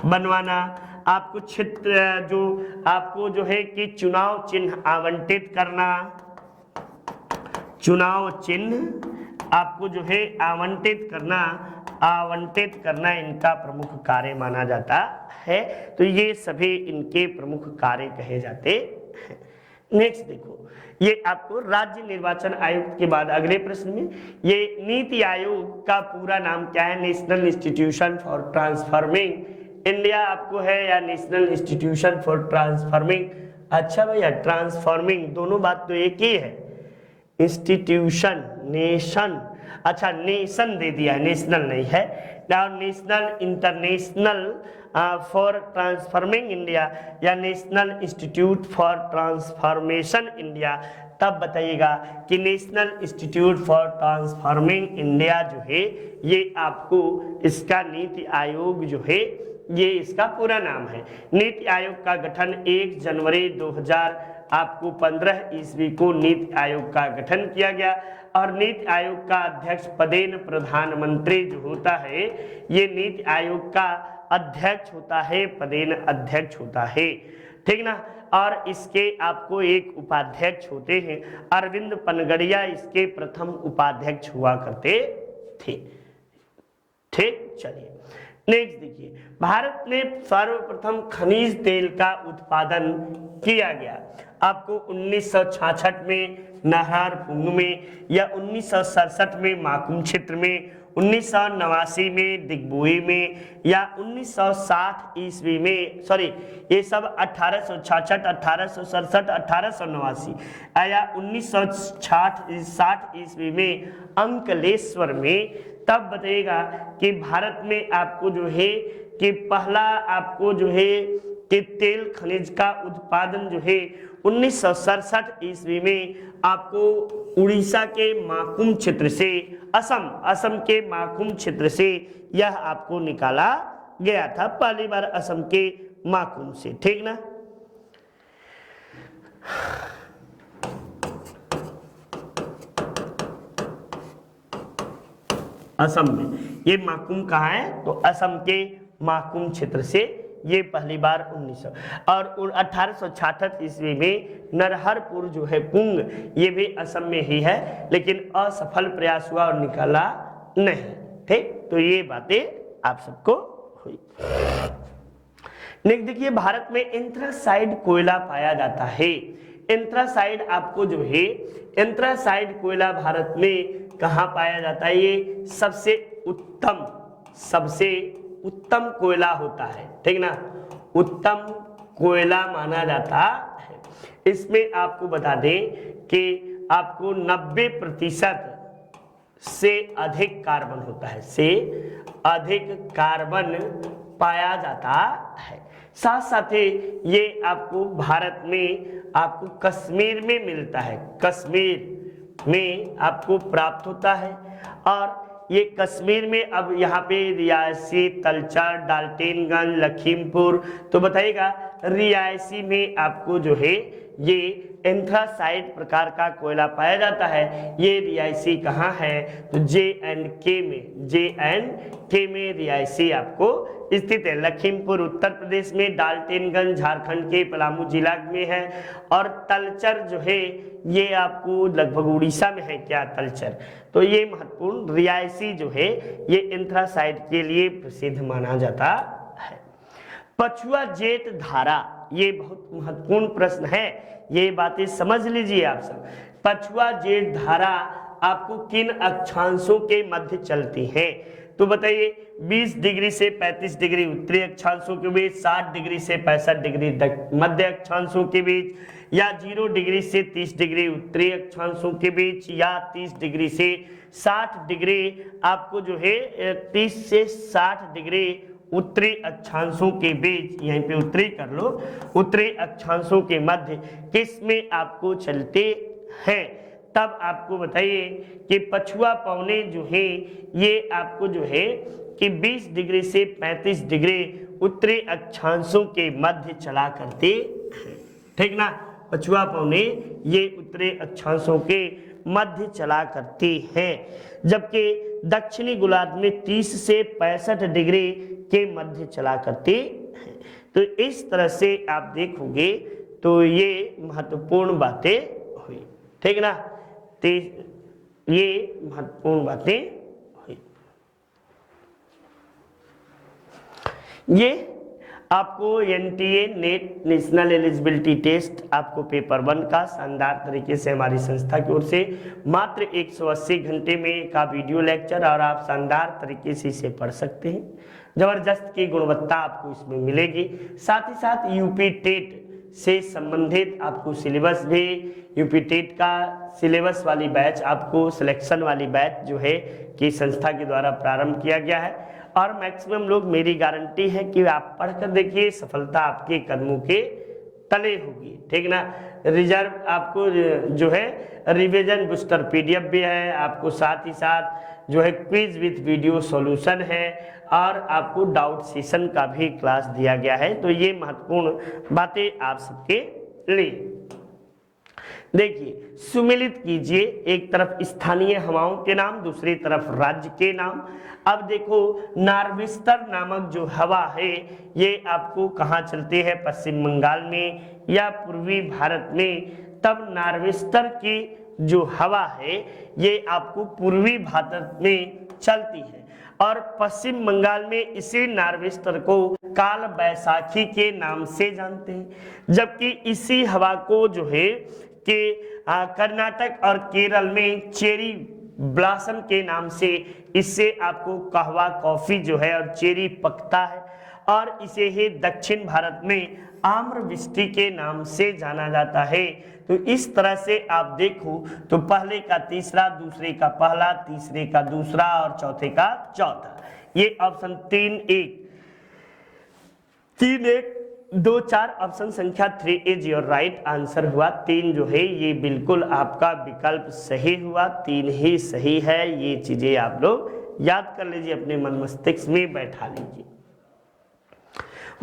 बनवाना, आपको क्षेत्र जो आपको जो है कि चुनाव चिन्ह आवंटित करना, चुनाव चिन्ह आपको जो है आवंटित करना इनका प्रमुख कार्य माना जाता है। तो ये सभी इनके प्रमुख कार्य कहे जाते हैं। नेक्स्ट देखो, ये आपको राज्य निर्वाचन आयुक्त के बाद अगले प्रश्न में ये नीति आयोग का पूरा नाम क्या है? National institution for transforming India आपको है, या नेशनल इंस्टीट्यूशन फॉर ट्रांसफॉर्मिंग? अच्छा भैया, ट्रांसफॉर्मिंग दोनों बात तो एक ही है। इंस्टीट्यूशन, नेशन, अच्छा नेशन दे दिया, नेशनल नहीं है। National international for transforming India या national institute for transformation India. तब बताइएगा कि national institute for transforming India जो है ये आपको इसका नीति आयोग जो है ये इसका पूरा नाम है। नीति आयोग का गठन 1 जनवरी 2015 ईस्वी को नीति आयोग का गठन किया गया, और नीति आयोग का अध्यक्ष पदेन प्रधानमंत्री जो होता है, ये नीति आयोग का अध्यक्ष होता है, पदेन अध्यक्ष होता है, ठीक ना। और इसके आपको एक उपाध्यक्ष होते हैं, अरविंद पनगड़िया इसके प्रथम उपाध्यक्ष हुआ करते थे, ठीक। चलिए नेक्स्ट देखिए, भारत में सर्वप्रथम खनिज तेल का उत्पादन किया गया आपको 1966 में नाहरपुंग में, या 1967 में माकुम क्षेत्र में, 1989 में दिग्बोई में, या 1960 ईस्वी में, सॉरी ये सब 1866, 1867, 1889, या 1960 ईस्वी में अंकलेश्वर में। तब बताइएगा कि भारत में आपको जो है कि पहला आपको जो है कि तेल खनिज का उत्पादन जो है 1967 ईस्वी में आपको उड़ीसा के माकुम क्षेत्र से, असम के माकुम क्षेत्र से यह आपको निकाला गया था, पहली बार असम के माकुम से, ठीक ना। असम में ये माकुम कहाँ है? तो असम के माकुम क्षेत्र से ये पहली बार 1900 और 1866 ईस्वी में नरहरपुर जो है पुंग, ये भी असम में ही है, लेकिन असफल प्रयास हुआ और निकाला नहीं, ठीक। तो ये बातें आप सबको हुई। नेक्स्ट देखिए, भारत में एंथ्रासाइड कोयला पाया जाता है। एंथ्रासाइड आपको जो है, एंथ्रासाइड कोयला भारत में कहाँ पाया जाता है? ये सबसे उत्तम कोयला होता है, ठीक ना, उत्तम कोयला माना जाता है। इसमें आपको बता दें कि आपको 90% से अधिक कार्बन होता है, से अधिक कार्बन पाया जाता है। साथ साथ ही ये आपको भारत में आपको कश्मीर में मिलता है, कश्मीर में आपको प्राप्त होता है। और ये कश्मीर में अब यहाँ पे रियासी, तलचर, डाल्टनगंज, लखीमपुर, तो बताइएगा रियासी में आपको जो है ये एंथ्रासाइड प्रकार का कोयला पाया जाता है। ये रियासी कहाँ है? तो J&K में रियासी आपको स्थित है। लखीमपुर उत्तर प्रदेश में, डाल्टनगंज झारखंड के पलामू जिला में है, और तलचर जो है ये आपको लगभग उड़ीसा में है क्या, तलचर। तो ये महत्वपूर्ण रियासी जो है ये एंथ्रासाइड के लिए प्रसिद्ध माना जाता है। पछुआ जेठ धारा, ये बहुत महत्वपूर्ण प्रश्न है, ये बातें समझ लीजिए आप सब। पछुआ जेठ धारा आपको किन अक्षांशों के मध्य चलती है? तो बताइए, 20 डिग्री से 35 डिग्री उत्तरी अक्षांशों के बीच, 60 डिग्री से 65 डिग्री मध्य अक्षांशों के बीच, या 0 डिग्री से 30 डिग्री उत्तरी अक्षांशों के बीच, या 30 डिग्री से 60 डिग्री आपको जो है 30 से 60 डिग्री उत्तरी अक्षांशों के बीच, यहीं पे उत्तरी कर लो, उत्तरी अक्षांशों के मध्य किस में आपको चलते हैं? तब आपको बताइए कि पछुआ पवने जो है ये आपको जो है कि 20 डिग्री से 35 डिग्री उत्तरी अक्षांशों के मध्य चला करते हैं, ठीक ना। पछुआ पवने ये उत्तरी अक्षांशों के मध्य चला करती हैं, जबकि दक्षिणी गोलार्ध में 30 से 65 डिग्री के मध्य चला करती हैं। तो इस तरह से आप देखोगे तो ये महत्वपूर्ण बातें हुई, ठीक ना। तो ये महत्वपूर्ण बातें हुई। ये आपको NTA NET national eligibility test आपको पेपर 1 का शानदार तरीके से हमारी संस्था की ओर से मात्र 180 घंटे में का वीडियो लेक्चर, और आप शानदार तरीके से इसे पढ़ सकते हैं। जबरदस्त की गुणवत्ता आपको इसमें मिलेगी। साथ ही साथ यूपी टेट से संबंधित आपको सिलेबस भी, यूपी टेट का सिलेबस वाली बैच आपको, सिलेक्शन वाली बैच जो है कि संस्था के द्वारा प्रारंभ किया गया है। और मैक्सिमम लोग, मेरी गारंटी है कि आप पढ़कर देखिए, सफलता आपके कदमों के तले होगी, ठीक ना। रिजर्व आपको जो है रिवीजन बूस्टर पीडीएफ भी है आपको, साथ ही साथ जो है क्विज विथ वीडियो सॉल्यूशन है, और आपको डाउट सेशन का भी क्लास दिया गया है। तो ये महत्वपूर्ण बातें आप सबके लिए। देखिए, सुमेलित कीजिए, एक तरफ स्थानीय हवाओं के नाम, दूसरी तरफ राज्य के नाम। अब देखो, नार्विस्तर नामक जो हवा है ये आपको कहाँ चलती है? पश्चिम बंगाल में या पूर्वी भारत में। तब नार्विस्तर की जो हवा है ये आपको पूर्वी भारत में चलती है, और पश्चिम बंगाल में इसी नार्विस्तर को काल बैसाखी के नाम से जानते हैं। जबकि इसी हवा को जो है कि कर्नाटक और केरल में चेरी ब्लॉसम के नाम से, इससे आपको कहवा कॉफी जो है और चेरी पकता है, और इसे ही दक्षिण भारत में आम्रवृष्टि के नाम से जाना जाता है। तो इस तरह से आप देखो तो पहले का तीसरा, दूसरे का पहला, तीसरे का दूसरा, और चौथे का चौथा। ये ऑप्शन 3-1 2 4 ऑप्शन संख्या 3 इज योर राइट आंसर हुआ। 3 जो है ये बिल्कुल आपका विकल्प सही हुआ, 3 ही सही है। ये चीजें आप लोग याद कर लीजिए, अपने मन मस्तिष्क में बैठा लीजिए।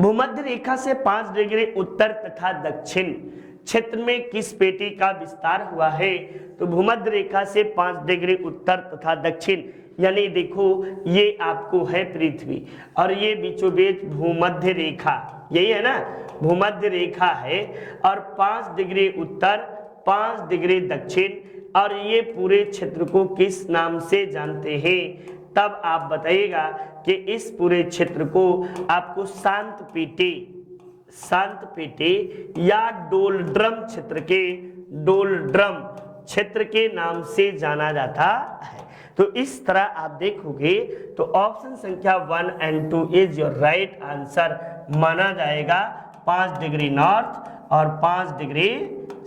भूमध्य रेखा से 5 डिग्री उत्तर तथा दक्षिण क्षेत्र में किस पेटी का विस्तार हुआ है? तो भूमध्य रेखा से 5 डिग्री उत्तर तथा दक्षिण, यानी देखो ये आपको है पृथ्वी, और ये बीचों बीच भूमध्य रेखा, यही है ना, भूमध्य रेखा है, और 5 डिग्री उत्तर, 5 डिग्री दक्षिण, और ये पूरे क्षेत्र को किस नाम से जानते हैं? तब आप बताइएगा कि इस पूरे क्षेत्र को आपको शांत पेटी, शांतपेटे या डोलड्रम क्षेत्र के नाम से जाना जाता है। तो इस तरह आप देखोगे तो ऑप्शन संख्या 1 and 2 is your right answer माना जाएगा। 5 डिग्री नॉर्थ और 5 डिग्री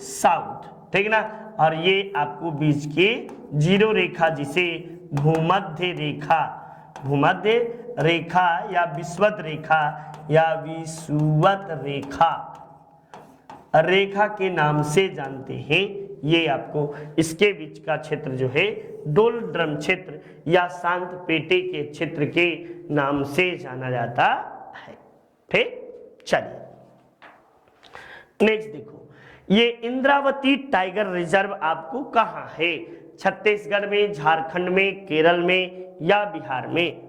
साउथ, ठीक ना। और ये आपको बीच की जीरो रेखा जिसे भूमध्य रेखा या विषुवत रेखा के नाम से जानते हैं। ये आपको इसके बीच का क्षेत्र जो है डोलड्रम क्षेत्र या शांतपेटे के क्षेत्र के नाम से जाना जाता है। ठीक, चलिए नेक्स्ट देखो, ये इंद्रावती टाइगर रिजर्व आपको कहाँ है? छत्तीसगढ़ में, झारखंड में, केरल में या बिहार में?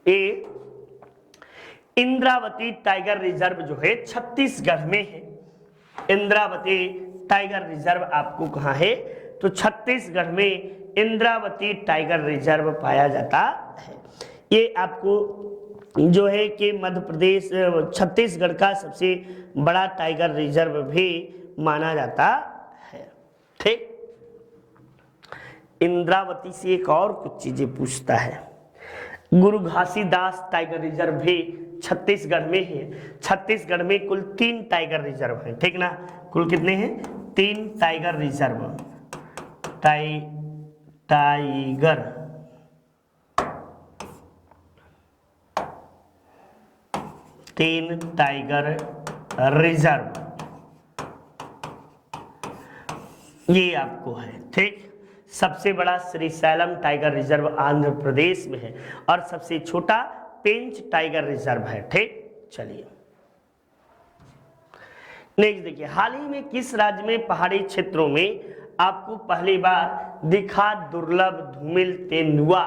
ए इंद्रावती टाइगर रिजर्व जो है छत्तीसगढ़ में है। इंद्रावती टाइगर रिजर्व आपको कहाँ है? तो छत्तीसगढ़ में इंद्रावती टाइगर रिजर्व पाया जाता है। ये आपको जो है कि मध्य प्रदेश छत्तीसगढ़ का सबसे बड़ा टाइगर रिजर्व भी माना जाता है। ठीक, इंद्रावती से एक और कुछ चीजें पूछता है। गुरु घासीदास टाइगर रिजर्व भी छत्तीसगढ़ में है। छत्तीसगढ़ में कुल 3 टाइगर रिजर्व है, ठीक ना। कुल कितने हैं? 3 tiger reserve. Tiger 3 tiger reserve ये आपको है। ठीक, सबसे बड़ा श्रीशैलम टाइगर रिजर्व आंध्र प्रदेश में है और सबसे छोटा पेंच टाइगर रिजर्व है। ठीक, चलिए नेक्स्ट देखिए, हाल ही में किस राज्य में पहाड़ी क्षेत्रों में आपको पहली बार दिखा दुर्लभ धूमिल तेंदुआ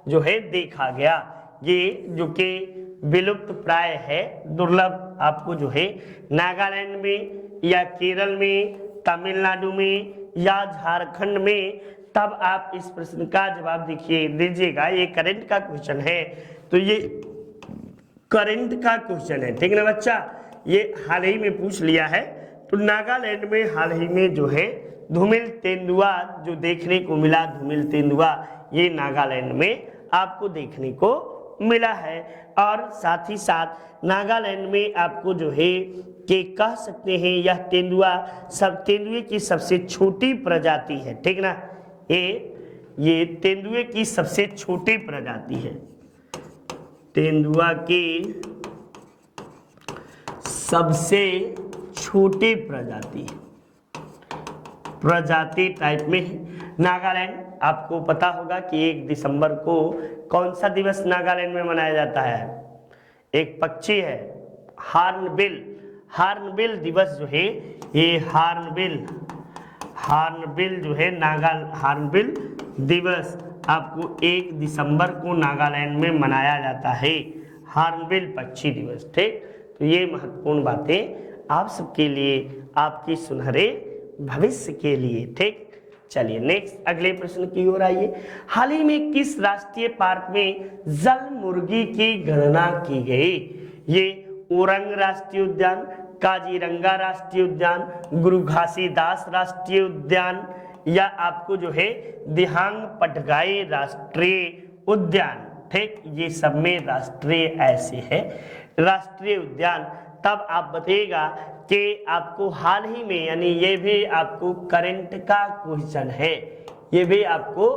जो है देखा गया? ये जो कि विलुप्त प्राय है, दुर्लभ आपको जो है नागालैंड में या केरल में, तमिलनाडु में या झारखंड में। तब आप इस प्रश्न का जवाब दीजिएगा। ये करंट का क्वेश्चन है, तो ये करंट का क्वेश्चन है, ठीक ना बच्चा। ये हाल ही में पूछ लिया है। तो नागालैंड में हाल ही में जो है धूमिल तेंदुआ जो देखने को मिला, धूमिल तेंदुआ ये नागालैंड में आपको देखने को मिला है। और साथ ही साथ नागालैंड में आपको जो है कि कह सकते हैं यह तेंदुए की सबसे छोटी प्रजाति है, ठीक ना। ये तेंदुए की सबसे छोटी प्रजाति है। तेंदुआ की सबसे छोटी प्रजाति टाइप में है। नागालैंड आपको पता होगा कि 1 दिसंबर को कौन सा दिवस नागालैंड में मनाया जाता है? एक पक्षी है हार्नबिल दिवस जो है, ये हार्नबिल जो है हार्नबिल दिवस आपको 1 दिसंबर को नागालैंड में मनाया जाता है, हार्नबिल पक्षी दिवस। ठीक, तो ये महत्वपूर्ण बातें आप सबके लिए, आपके सुनहरे भविष्य के लिए। ठीक, चलिए नेक्स्ट अगले प्रश्न की ओर आइए। हाल ही में किस राष्ट्रीय पार्क में जल मुर्गी की गणना की गई? ये ओरंग राष्ट्रीय उद्यान, काजीरंगा राष्ट्रीय उद्यान, गुरु घासीदास राष्ट्रीय उद्यान या आपको जो है दिहांग पटगाई राष्ट्रीय उद्यान। ठीक, ये सब में राष्ट्रीय ऐसे है राष्ट्रीय उद्यान। तब आप बताइएगा कि आपको हाल ही में, यानी ये भी आपको करंट का क्वेश्चन है, ये भी आपको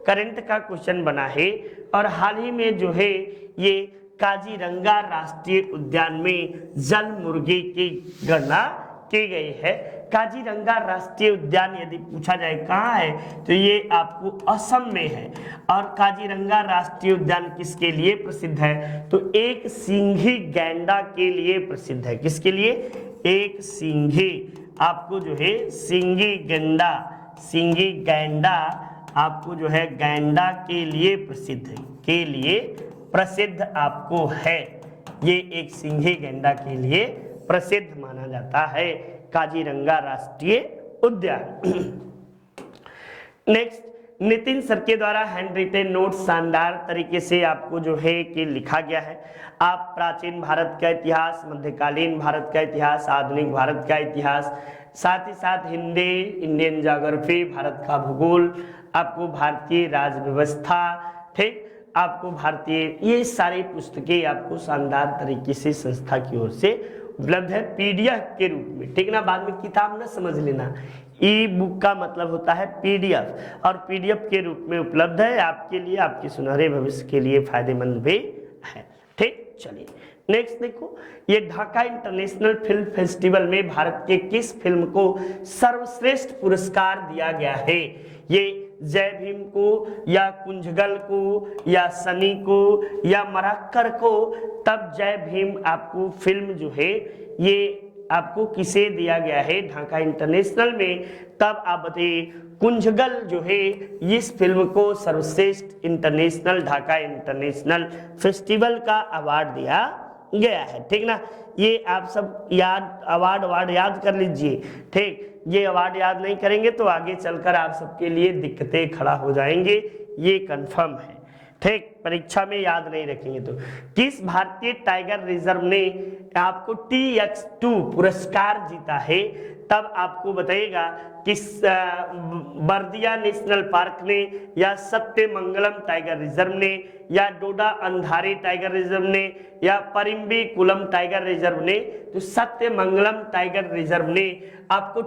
करंट का क्वेश्चन बना है। और हाल ही में जो है ये काजीरंगा राष्ट्रीय उद्यान में जल मुर्गी की गणना की गई है। काजीरंगा राष्ट्रीय उद्यान यदि पूछा जाए कहाँ है, तो ये आपको असम में है। और काजीरंगा राष्ट्रीय उद्यान किसके लिए प्रसिद्ध है? तो एक सिंघी गैंडा के लिए प्रसिद्ध है। किसके लिए? एक सिंघी, आपको जो है सिंघी गैंडा आपको जो है गैंडा के लिए प्रसिद्ध आपको है। ये एक सिंघी गैंडा के लिए प्रसिद्ध माना जाता है काजीरंगा राष्ट्रीय उद्यान। नेक्स्ट, नितिन सर के द्वारा हैंड रिटेन नोट शानदार तरीके से आपको जो है कि लिखा गया है। आप प्राचीन भारत का इतिहास, मध्यकालीन भारत का इतिहास, आधुनिक भारत का इतिहास, साथ ही साथ हिंदी, इंडियन ज्योग्राफी, भारत का भूगोल, आपको भारतीय राज व्यवस्था, ठीक, आपको भारतीय, ये सारी पुस्तकें आपको शानदार तरीके से संस्था की ओर से उपलब्ध है पीडीएफ के रूप में, ठीक ना। बाद में किताब ना समझ लेना, ई बुक का मतलब होता है पीडीएफ, और पीडीएफ के रूप में उपलब्ध है आपके लिए, आपके सुनहरे भविष्य के लिए फायदेमंद भी है, ठीक। चलिए नेक्स्ट देखो, ये ढाका इंटरनेशनल फिल्म फेस्टिवल में भारत के किस फिल्म को सर्वश्रेष्ठ पुरस्कार दिया गया है? ये जय भीम को, या कुंजगल को, या सनी को, या मराक्कर को? तब जय भीम आपको फिल्म जो है ये आपको किसे दिया गया है ढाका इंटरनेशनल में? तब आप बताइए, कुंजगल जो है इस फिल्म को सर्वश्रेष्ठ इंटरनेशनल ढाका इंटरनेशनल फेस्टिवल का अवार्ड दिया गया है, ठीक ना। ये आप सब याद अवार्ड याद कर लीजिए, ठीक। ये अवार्ड याद नहीं करेंगे तो आगे चलकर आप सबके लिए दिक्कतें खड़ा हो जाएंगे, ये कंफर्म है, ठीक। परीक्षा में याद नहीं रखेंगे तो। किस भारतीय टाइगर रिजर्व ने आपको TX2 पुरस्कार जीता है? तब आपको बताइएगा किस बर्दिया नेशनल पार्क ने, या सत्यमंगलम टाइगर रिजर्व ने, या डोडा अंधारी टाइगर रिजर्व ने, या परिम्बी कुलम टाइगर रिजर्व ने? तो सत्यमंगलम टाइगर रिजर्व ने आपको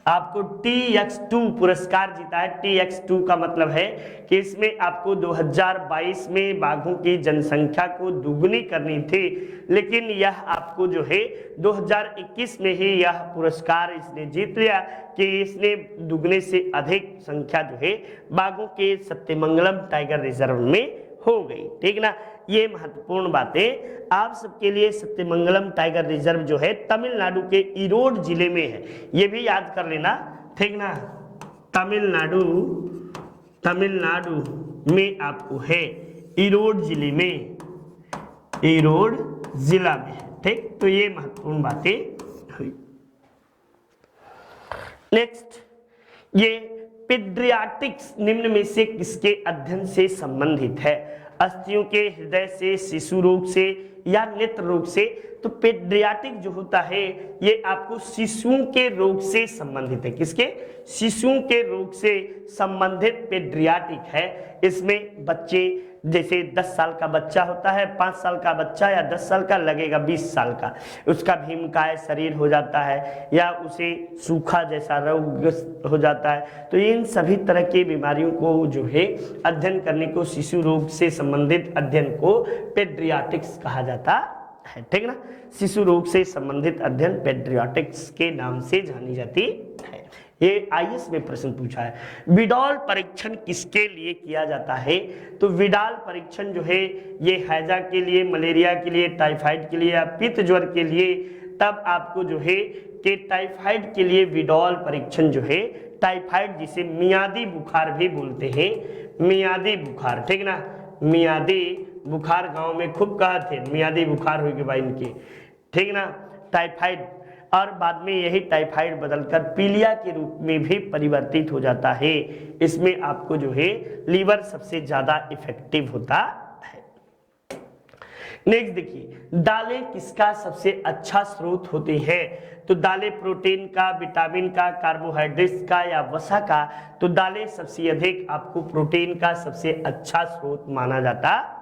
आपको TX2 पुरस्कार जीता है। TX2 का मतलब है कि इसमें आपको 2022 में बाघों की जनसंख्या को दुगनी करनी थी, लेकिन यह आपको जो है 2021 में ही यह पुरस्कार इसने जीत लिया कि इसने दुगने से अधिक संख्या जो है बाघों के सत्यमंगलम टाइगर रिजर्व में हो गई, ठीक ना। ये महत्वपूर्ण बातें आप सबके लिए। सत्यमंगलम टाइगर रिजर्व जो है तमिलनाडु के ईरोड जिले में है, ये भी याद कर लेना, ठीक ना। तमिलनाडु में आपको है, ईरोड जिले में, ईरोड जिला में है, ठीक। तो ये महत्वपूर्ण बातें हुई। नेक्स्ट, ये पीडियाट्रिक्स निम्न में से किसके अध्ययन से संबंधित है? अस्थियों के, हृदय से, शिशु रोग से, या नेत्र रोग से? तो पीडियाट्रिक जो होता है ये आपको शिशुओं के रोग से संबंधित है। किसके? शिशुओं के रोग से संबंधित पीडियाट्रिक है। इसमें बच्चे, जैसे 10 साल का बच्चा होता है, 5 साल का बच्चा या 10 साल का लगेगा 20 साल का, उसका भीमकाय शरीर हो जाता है, या उसे सूखा जैसा रोग हो जाता है। तो इन सभी तरह की बीमारियों को जो है अध्ययन करने को, शिशु रोग से संबंधित अध्ययन को पेडियाट्रिक्स कहा जाता है, ठीक ना। शिशु रोग से संबंधित अध्ययन पेडियाट्रिक्स के नाम से जानी जाती है। ये IAS में प्रश्न पूछा है। विडॉल परीक्षण किसके लिए किया जाता है? तो विडाल परीक्षण जो है ये हैजा के लिए, मलेरिया के लिए, टाइफाइड के लिए, या पित्त ज्वर के लिए। तब आपको जो है कि टाइफाइड के लिए विडॉल परीक्षण जो है, टाइफाइड जिसे मियादी बुखार भी बोलते हैं, मियादी बुखार, ठीक ना। मियादी बुखार गांव में खूब कहा थे, मियादी बुखार हुई भाई इनके, ठीक ना। टाइफाइड, और बाद में यही टाइफाइड बदलकर पीलिया के रूप में भी परिवर्तित हो जाता है। इसमें आपको जो है लीवर सबसे ज्यादा इफेक्टिव होता है। नेक्स्ट देखिए, दालें किसका सबसे अच्छा स्रोत होती है? तो दालें प्रोटीन का, विटामिन का, कार्बोहाइड्रेट्स का, या वसा का? तो दालें सबसे अधिक आपको प्रोटीन का सबसे अच्छा स्रोत माना जाता है।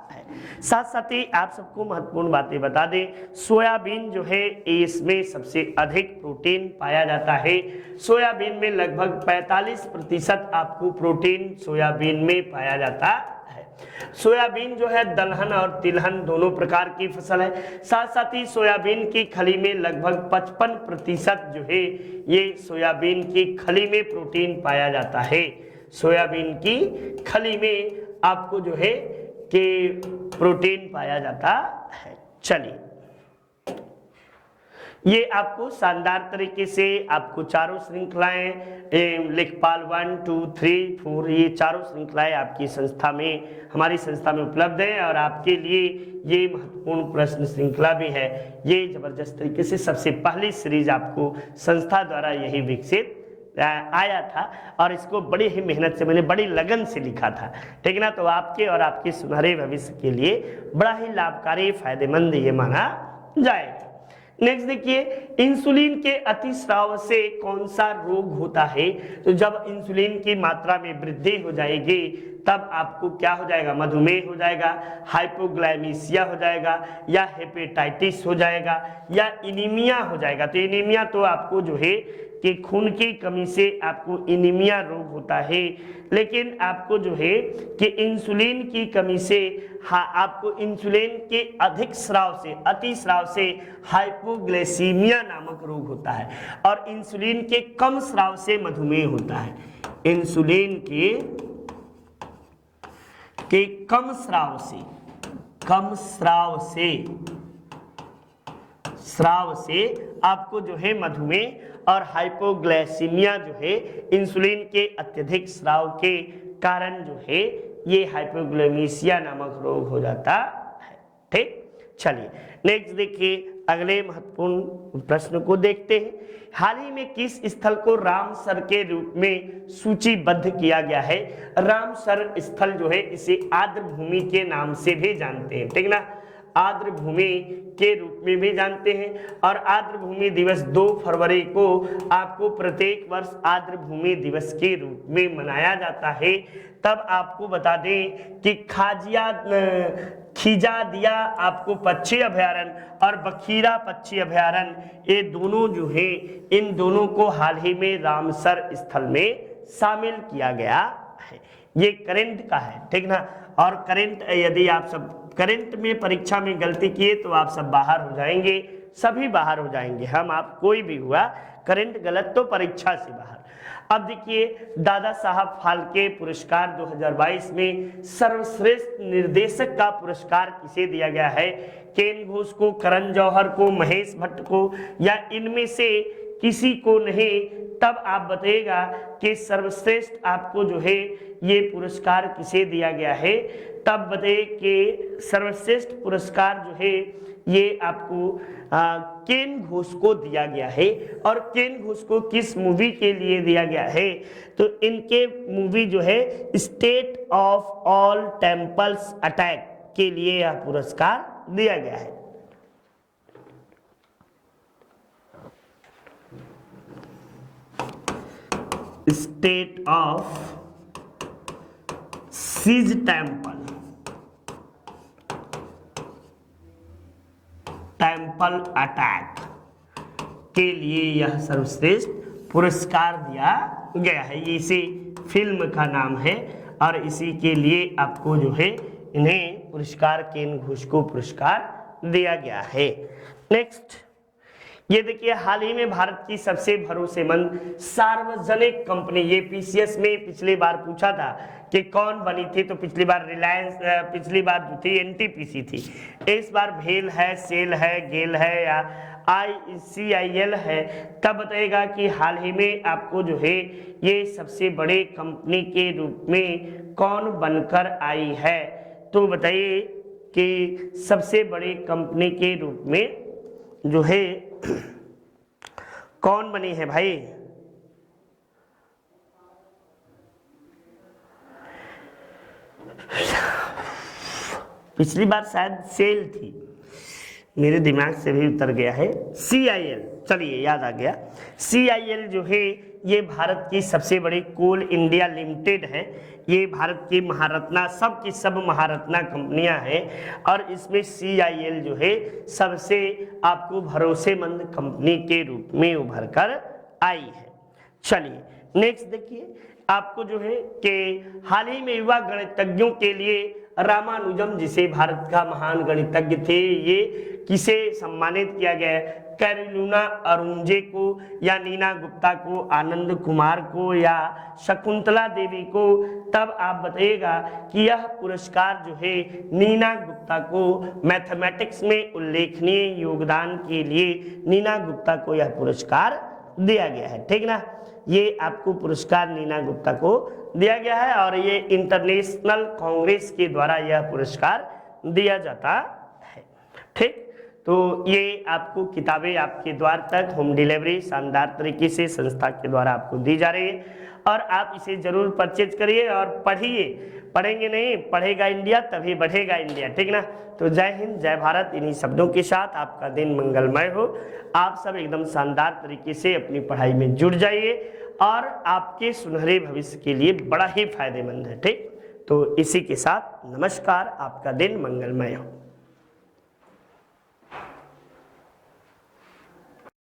साथ साथ ही आप सबको महत्वपूर्ण बातें बता दें, सोयाबीन जो है इसमें सबसे अधिक प्रोटीन पाया जाता है। सोयाबीन में लगभग 45% आपको प्रोटीन सोयाबीन में पाया जाता है। सोयाबीन जो है दलहन और तिलहन दोनों प्रकार की फसल है। साथ साथ ही सोयाबीन की खली में लगभग 55% जो है ये सोयाबीन की खली में प्रोटीन पाया जाता है। सोयाबीन की खली में आपको जो है कि प्रोटीन पाया जाता है। चलिए, ये आपको शानदार तरीके से आपको चारों श्रृंखलाएं, लेखपाल 1, 2, 3, 4, ये चारों श्रृंखलाएं आपकी संस्था में, हमारी संस्था में उपलब्ध है। और आपके लिए ये महत्वपूर्ण प्रश्न श्रृंखला भी है। ये जबरदस्त तरीके से सबसे पहली सीरीज आपको संस्था द्वारा यही विकसित आया था और इसको बड़ी ही मेहनत से मैंने बड़ी लगन से लिखा था, ठीक है ना। तो आपके और आपके सुनहरे भविष्य के लिए बड़ा ही लाभकारी फायदेमंद ये माना जाएगा। नेक्स्ट देखिए, इंसुलिन के अतिस्राव से कौन सा रोग होता है? तो जब इंसुलिन की मात्रा में वृद्धि हो जाएगी तब आपको क्या हो जाएगा? मधुमेह हो जाएगा, हाइपोग्लाइमीसिया हो जाएगा, या हेपेटाइटिस हो जाएगा, या एनीमिया हो जाएगा। तो एनीमिया तो आपको जो है कि खून की कमी से आपको एनीमिया रोग होता है, लेकिन आपको जो है कि इंसुलिन की कमी से आपको इंसुलिन के अधिक स्राव से, अतिस्राव से हाइपोग्लाइसीमिया नामक रोग होता है, और इंसुलिन के कम स्राव से मधुमेह होता है। इंसुलिन के कम स्राव से आपको जो है मधुमेह और हाइपोग्लाइसीमिया जो है इंसुलिन के अत्यधिक स्राव के कारण जो है ये हाइपोग्लाइमीसिया नामक रोग हो जाता है। ठीक, चलिए नेक्स्ट देखिए, अगले महत्वपूर्ण प्रश्न को देखते हैं। हाल ही में किस स्थल को रामसर के रूप में सूचीबद्ध किया गया है? रामसर स्थल जो है इसे आर्द्र भूमि के नाम से भी जानते हैं, ठीक ना, आर्द्र भूमि के रूप में भी जानते हैं। और आर्द्र भूमि दिवस 2 फरवरी को आपको प्रत्येक वर्ष आर्द्र भूमि दिवस के रूप में मनाया जाता है। तब आपको बता दें कि खिजादिया आपको पक्षी अभयारण्य और बखीरा पक्षी अभयारण्य, ये दोनों जो है इन दोनों को हाल ही में रामसर स्थल में शामिल किया गया है। ये करंट का है, ठीक ना। और करंट, यदि आप सब करंट में परीक्षा में गलती किए तो आप सब बाहर हो जाएंगे, सभी बाहर हो जाएंगे, हम आप कोई भी हुआ करंट गलत तो परीक्षा से बाहर। अब देखिए, दादा साहब फाल्के पुरस्कार 2022 में सर्वश्रेष्ठ निर्देशक का पुरस्कार किसे दिया गया है? केन घोष को, करण जौहर को, महेश भट्ट को, या इनमें से किसी को नहीं? तब आप बताइएगा कि सर्वश्रेष्ठ आपको जो है ये पुरस्कार किसे दिया गया है। तब बताइए कि सर्वश्रेष्ठ पुरस्कार जो है ये आपको केन घोष को दिया गया है। और केन घोष को किस मूवी के लिए दिया गया है? तो इनके मूवी जो है state of all temples attack के लिए यह पुरस्कार दिया गया है। State of siege temple attack के लिए यह सर्वश्रेष्ठ पुरस्कार दिया गया है। इसी फिल्म का नाम है और इसी के लिए आपको जो है इन्हें पुरस्कार, केन घोष को पुरस्कार दिया गया है। नेक्स्ट ये देखिए, हाल ही में भारत की सबसे भरोसेमंद सार्वजनिक कंपनी, ये पीसीएस में पिछली बार पूछा था कि कौन बनी थी, तो पिछली बार रिलायंस, पिछली बार जो थी एनटीपीसी थी, इस बार भेल है, सेल है, गेल है, या ICIL है। तब बताएगा कि हाल ही में आपको जो है ये सबसे बड़े कंपनी के रूप में कौन बनकर आई है? तो बताइए कि सबसे बड़े कंपनी के रूप में जो है कौन बनी है भाई? पिछली बार शायद सेल थी, मेरे दिमाग से भी उतर गया है। CIL, चलिए याद आ गया। CIL जो है ये भारत की सबसे बड़ी कोल इंडिया लिमिटेड है। ये भारत की महारत्ना, सब की सब महारत्ना कंपनियां हैं और इसमें CIL जो है सबसे आपको भरोसेमंद कंपनी के रूप में उभर कर आई है। चलिए नेक्स्ट देखिए, आपको जो है कि हाल ही में युवा गणितज्ञों के लिए रामानुजम, जिसे भारत का महान गणितज्ञ थे, ये किसे सम्मानित किया गया है? कैरोलिना अरुंजे को, या नीना गुप्ता को, आनंद कुमार को, या शकुंतला देवी को? तब आप बताइएगा कि यह पुरस्कार जो है नीना गुप्ता को, मैथमेटिक्स में उल्लेखनीय योगदान के लिए नीना गुप्ता को यह पुरस्कार दिया गया है, ठीक ना। ये आपको पुरस्कार नीना गुप्ता को दिया गया है और ये इंटरनेशनल कांग्रेस के द्वारा यह पुरस्कार दिया जाता है, ठीक। तो ये आपको किताबें आपके द्वार तक होम डिलीवरी शानदार तरीके से संस्था के द्वारा आपको दी जा रही है और आप इसे जरूर परचेज करिए और पढ़िए। पढ़ेंगे नहीं, पढ़ेगा इंडिया तभी बढ़ेगा इंडिया, ठीक ना। तो जय हिंद, जय भारत। इन्हीं शब्दों के साथ आपका दिन मंगलमय हो। आप सब एकदम शानदार तरीके से अपनी पढ़ाई में जुड़ जाइए और आपके सुनहरे भविष्य के लिए बड़ा ही फायदेमंद है, ठीक। तो इसी के साथ नमस्कार, आपका दिन मंगलमय हो।